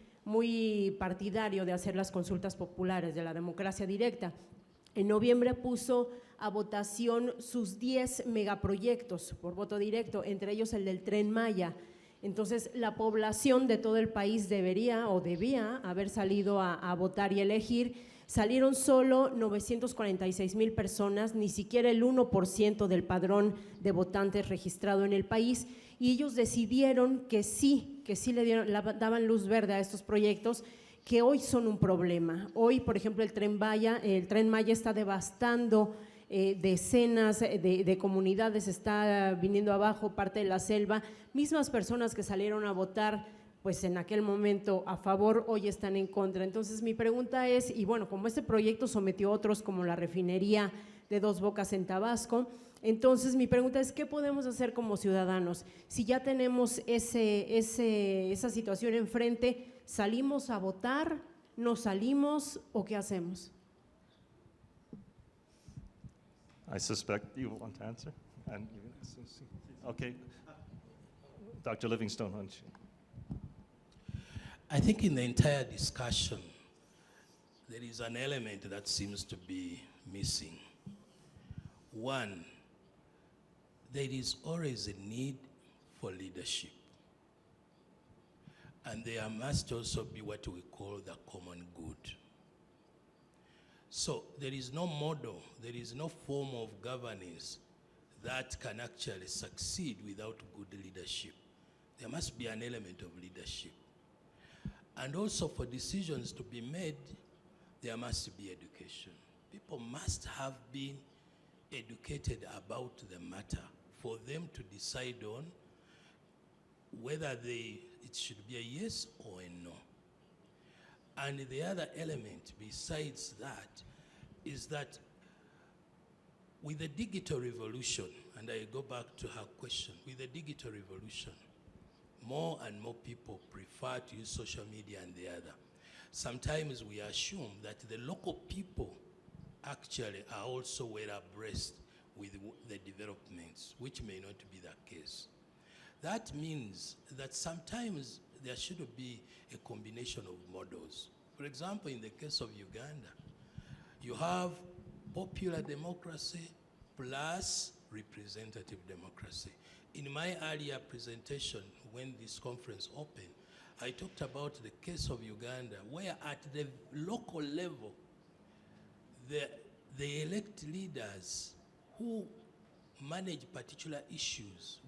partidario de hacer las consultas populares, de la democracia directa. En noviembre puso a votación sus 10 megaproyectos por voto directo, entre ellos el del Tren Maya. Entonces, la población de todo el país debería o debía haber salido a votar y elegir. Salieron solo 946,000 personas, ni siquiera el 1% del padrón de votantes registrado en el país, y ellos decidieron que sí daban luz verde a estos proyectos que hoy son un problema. Hoy, por ejemplo, el Tren Maya está devastando decenas de comunidades, está viniendo abajo parte de la selva. Mismas personas que salieron a votar pues en aquel momento a favor, hoy están en contra. Entonces mi pregunta es, y bueno, como este proyecto sometió a otros como la refinería de Dos Bocas en Tabasco, entonces mi pregunta es, ¿qué podemos hacer como ciudadanos? Si ya tenemos esa situación enfrente, ¿salimos a votar? ¿No salimos? ¿O qué hacemos? I suspect you want to answer. And okay, Dr. Livingstone, why don't you? I think in the entire discussion, there is an element that seems to be missing. One, there is always a need for leadership. And there must also be what we call the common good. So there is no model, there is no form of governance that can actually succeed without good leadership. There must be an element of leadership. And also for decisions to be made, there must be education. People must have been educated about the matter for them to decide on whether it should be a yes or a no. And the other element besides that is that with the digital revolution, and I go back to her question, with the digital revolution, more and more people prefer to use social media and the other. Sometimes we assume that the local people actually are also well abreast with the developments, which may not be the case. That means that sometimes there should be a combination of models. For example, in the case of Uganda, you have popular democracy plus representative democracy. In my earlier presentation, when this conference opened, I talked about the case of Uganda, where at the local level, they elect leaders who manage particular issues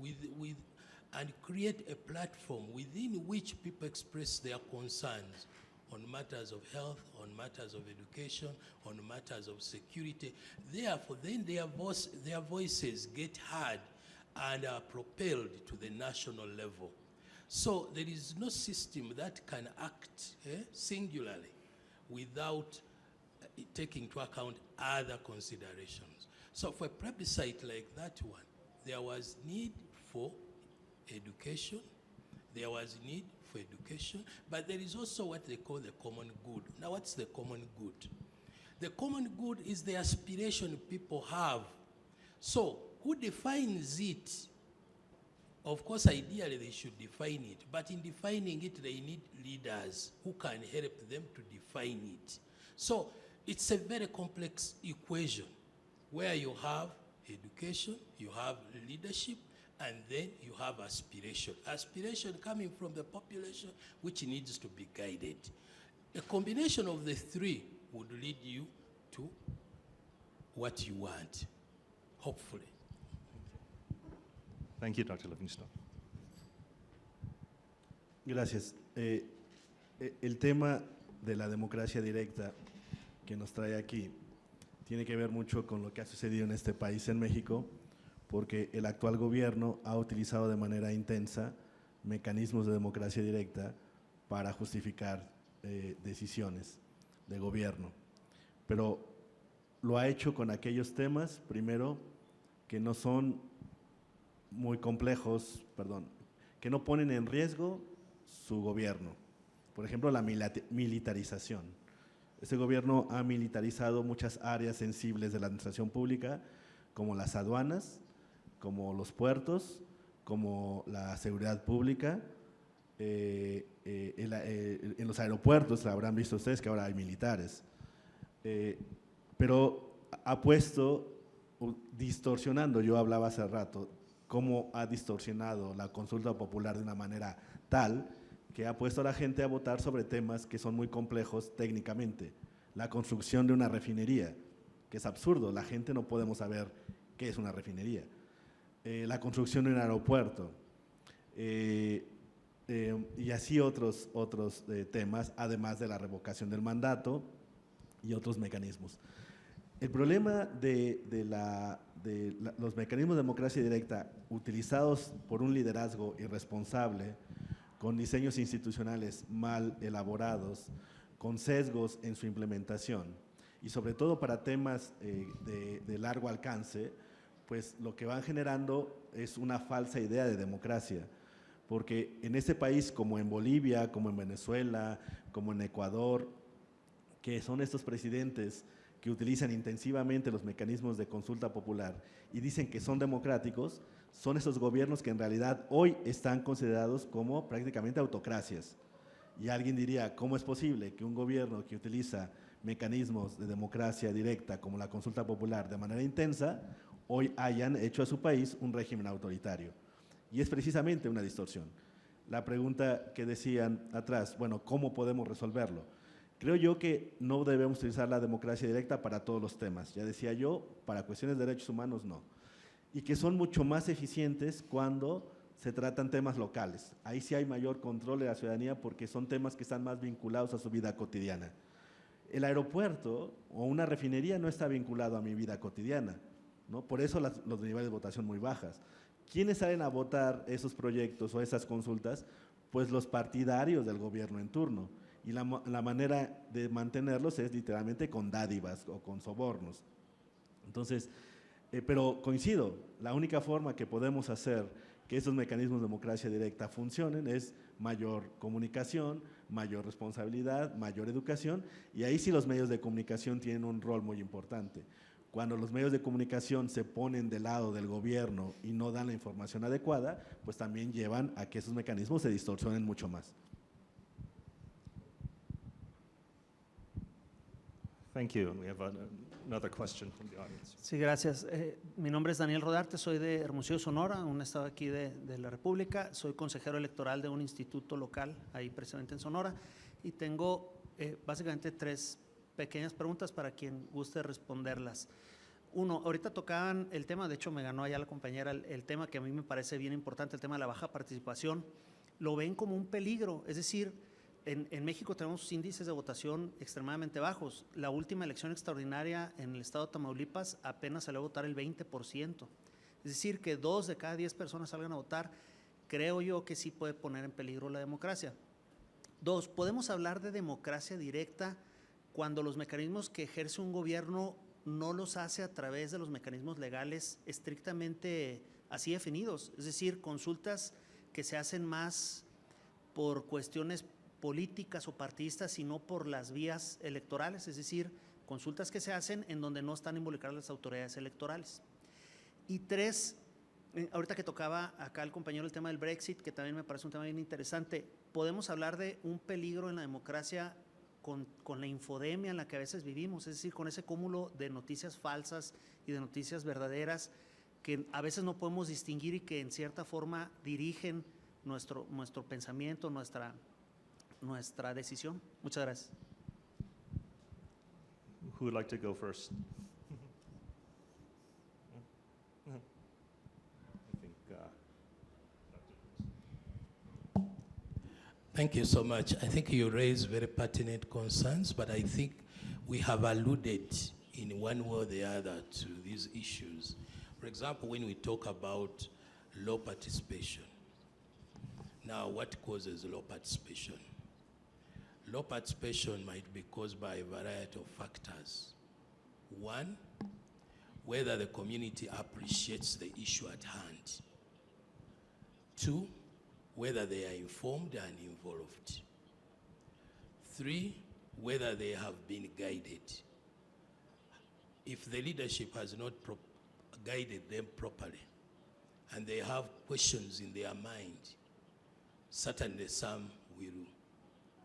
and create a platform within which people express their concerns on matters of health, on matters of education, on matters of security. Therefore, then their voices get heard and are propelled to the national level. So there is no system that can act singularly without taking into account other considerations. So for a plebiscite like that one, there was need for education, there was need for education, but there is also what they call the common good. Now what's the common good? The common good is the aspiration people have. So who defines it? Of course, ideally they should define it, but in defining it, they need leaders who can help them to define it. So it's a very complex equation where you have education, you have leadership, and then you have aspiration. Aspiration coming from the population, which needs to be guided. A combination of the three would lead you to what you want, hopefully. Thank you, Dr. Livingstone. Gracias. El tema de la democracia directa que nos trae aquí tiene que ver mucho con lo que ha sucedido en este país, en México, porque el actual gobierno ha utilizado de manera intensa mecanismos de democracia directa para justificar decisiones de gobierno. Pero lo ha hecho con aquellos temas, primero, que no son muy complejos, que no ponen en riesgo su gobierno. Por ejemplo, la militarización. Este gobierno ha militarizado muchas áreas sensibles de la administración pública, como las aduanas, como los puertos, como la seguridad pública. En los aeropuertos habrán visto ustedes que ahora hay militares. Pero ha puesto, distorsionando, yo hablaba hace rato, cómo ha distorsionado la consulta popular de una manera tal que ha puesto a la gente a votar sobre temas que son muy complejos técnicamente. La construcción de una refinería, que es absurdo, la gente no podemos saber qué es una refinería. La construcción de un aeropuerto, y así otros temas, además de la revocación del mandato y otros mecanismos. El problema de los mecanismos de democracia directa utilizados por un liderazgo irresponsable, con diseños institucionales mal elaborados, con sesgos en su implementación y sobre todo para temas de largo alcance, pues lo que van generando es una falsa idea de democracia, porque en este país, como en Bolivia, como en Venezuela, como en Ecuador, que son estos presidentes que utilizan intensivamente los mecanismos de consulta popular y dicen que son democráticos, son esos gobiernos que en realidad hoy están considerados como prácticamente autocracias. Y alguien diría, ¿cómo es posible que un gobierno que utiliza mecanismos de democracia directa como la consulta popular de manera intensa, hoy hayan hecho a su país un régimen autoritario? Y es precisamente una distorsión. La pregunta que decían atrás, bueno, ¿cómo podemos resolverlo? Creo yo que no debemos utilizar la democracia directa para todos los temas. Ya decía yo, para cuestiones de derechos humanos no. Y que son mucho más eficientes cuando se tratan temas locales. Ahí sí hay mayor control de la ciudadanía porque son temas que están más vinculados a su vida cotidiana. El aeropuerto o una refinería no está vinculado a mi vida cotidiana, ¿no? Por eso los niveles de votación muy bajas. ¿Quiénes salen a votar esos proyectos o esas consultas? Pues los partidarios del gobierno en turno. Y la manera de mantenerlos es literalmente con dádivas o con sobornos. Entonces, pero coincido, la única forma que podemos hacer que esos mecanismos de democracia directa funcionen es mayor comunicación, mayor responsabilidad, mayor educación, y ahí sí los medios de comunicación tienen un rol muy importante. Cuando los medios de comunicación se ponen del lado del gobierno y no dan la información adecuada, pues también llevan a que esos mecanismos se distorsionen mucho más. Thank you. We have another question from the audience. Sí, gracias. Mi nombre es Daniel Rodarte, soy de Hermosillo, Sonora, un estado aquí de la República. Soy consejero electoral de un instituto local, ahí precisamente en Sonora, y tengo básicamente 3 pequeñas preguntas para quien guste responderlas. Uno, ahorita tocaban el tema, de hecho me ganó allá la compañera, el tema que a mí me parece bien importante, el tema de la baja participación. Lo ven como un peligro, es decir, en México tenemos índices de votación extremadamente bajos. La última elección extraordinaria en el estado de Tamaulipas apenas salió a votar el 20%. Es decir, que 2 de cada 10 personas salgan a votar, creo yo que sí puede poner en peligro la democracia. 2, podemos hablar de democracia directa cuando los mecanismos que ejerce un gobierno no los hace a través de los mecanismos legales estrictamente así definidos. Es decir, consultas que se hacen más por cuestiones políticas o partidistas, sino por las vías electorales, es decir, consultas que se hacen en donde no están involucradas las autoridades electorales. Y 3, ahorita que tocaba acá el compañero el tema del Brexit, que también me parece un tema bien interesante, podemos hablar de un peligro en la democracia con la infodemia en la que a veces vivimos, es decir, con ese cúmulo de noticias falsas y de noticias verdaderas que a veces no podemos distinguir y que en cierta forma dirigen nuestro pensamiento, nuestra decisión. Muchas gracias. who would like to go first? I think, Thank you so much. I think you raised very pertinent concerns, but I think we have alluded in one way or the other to these issues. For example, when we talk about low participation. Now, what causes low participation? Low participation might be caused by a variety of factors. One, whether the community appreciates the issue at hand. Two, whether they are informed and involved. Three, whether they have been guided. If the leadership has not guided them properly and they have questions in their mind, certainly some will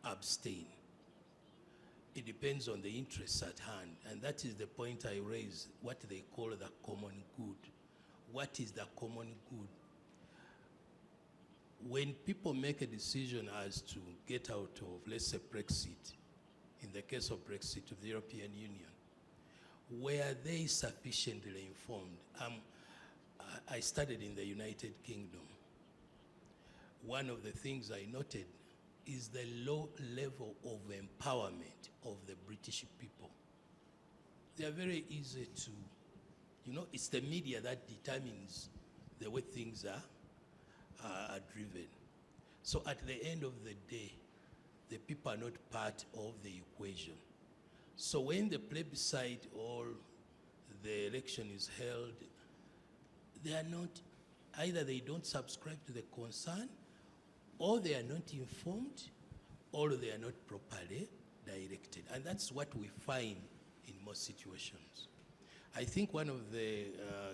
abstain. It depends on the interests at hand, and that is the point I raised, what they call the common good. What is the common good? When people make a decision as to get out of, let's say, Brexit, in the case of Brexit to the European Union, were they sufficiently informed? I studied in the United Kingdom. One of the things I noted is the low level of empowerment of the British people. They are very easy to, it's the media that determines the way things are driven. So at the end of the day, the people are not part of the equation. So when the plebiscite or the election is held, they are not, either they don't subscribe to the concern, or they are not informed, or they are not properly directed. And that's what we find in most situations. I think one of the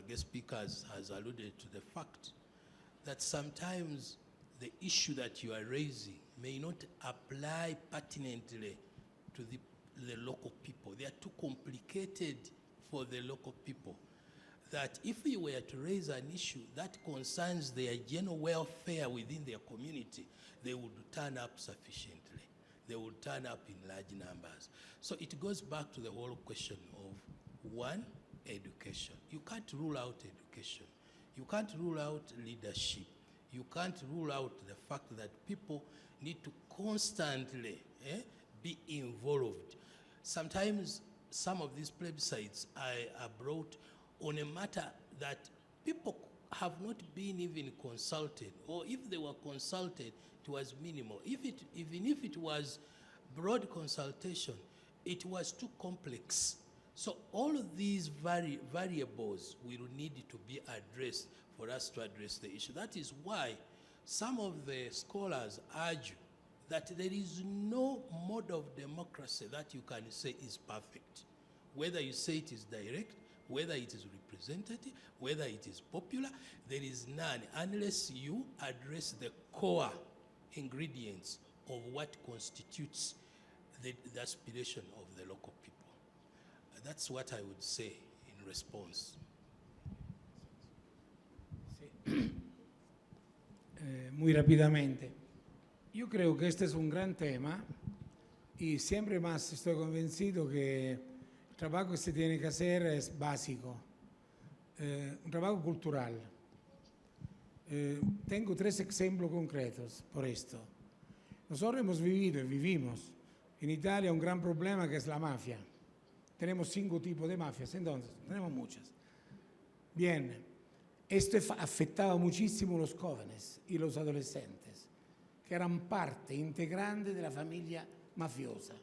guest speakers has alluded to the fact that sometimes the issue that you are raising may not apply pertinently to the local people. They are too complicated for the local people. That if you were to raise an issue that concerns their general welfare within their community, they would turn up sufficiently. They would turn up in large numbers. So it goes back to the whole question of, one, education. You can't rule out education. You can't rule out leadership. You can't rule out the fact that people need to constantly be involved. Sometimes some of these plebiscites are brought on a matter that people have not been even consulted, or if they were consulted, it was minimal. Even if it was broad consultation, it was too complex. So all of these variables will need to be addressed for us to address the issue. That is why some of the scholars argue that there is no mode of democracy that you can say is perfect. Whether you say it is direct, whether it is representative, whether it is popular, there is none unless you address the core ingredients of what constitutes the aspiration of the local people. That's what I would say in response. Sí. Muy rápidamente. Yo creo que este es un gran tema y siempre más estoy convencido que el trabajo que se tiene que hacer es básico, un trabajo cultural. Tengo 3 ejemplos concretos por esto. Nosotros hemos vivido y vivimos en Italia un gran problema que es la mafia. Tenemos 5 tipos de mafias, entonces tenemos muchas. Bien, esto afectaba muchísimo a los jóvenes y los adolescentes, que eran parte integrante de la familia mafiosa.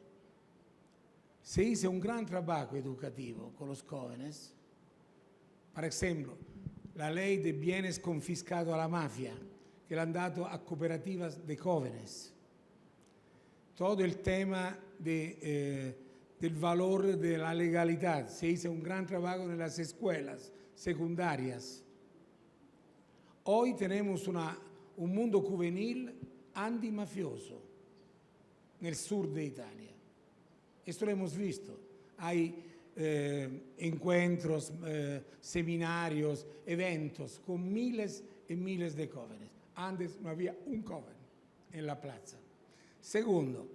Se hizo un gran trabajo educativo con los jóvenes. Por ejemplo, la ley de bienes confiscados a la mafia, que le han dado a cooperativas de jóvenes. Todo el tema del valor de la legalidad. Se hizo un gran trabajo en las escuelas secundarias. Hoy tenemos un mundo juvenil antimafioso nel sur de Italia. Esto lo hemos visto. Hay encuentros, seminarios, eventos con miles y miles de jóvenes. Antes no había un joven en la plaza. Segundo,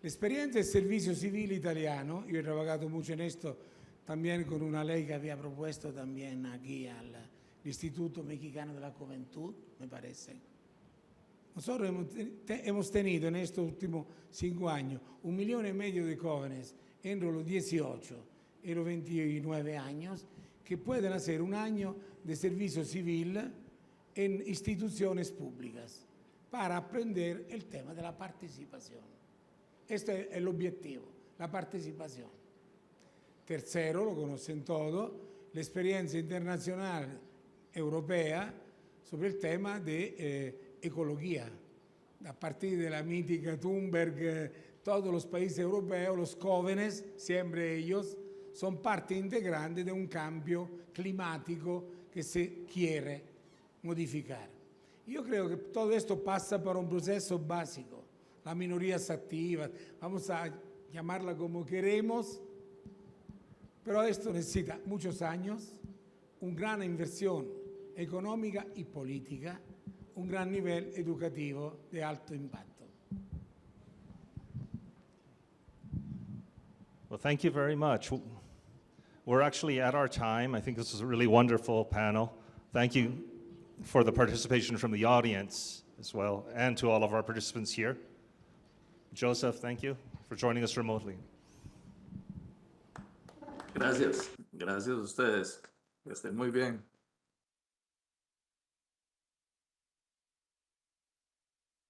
experiencia del servicio civil italiano, yo he trabajado mucho en esto también con una ley que había propuesto también aquí al Instituto Mexicano de la Juventud, me parece. Nosotros hemos tenido en estos últimos 5 años 1,5 millones de jóvenes entre los 18 y los 29 años que pueden hacer un año de servicio civil en instituciones públicas para aprender el tema de la participación. Este es el objetivo, la participación. Tercero, lo conocen todos, la experiencia internacional europea sobre el tema de ecología. A partir de la mítica Thunberg, todos los países europeos, los jóvenes, siempre ellos, son parte integrante de un cambio climático que se quiere modificar. Yo creo que todo esto pasa por un proceso básico, las minorías activas, vamos a llamarla como queremos, pero esto necesita muchos años, una gran inversión económica y política, un gran nivel educativo de alto impacto. Well, thank you very much. We're actually at our time. I think this was a really wonderful panel. Thank you for the participation from the audience as well, and to all of our participants here. Joseph, thank you for joining us remotely. Gracias. Gracias a ustedes. Que estén muy bien.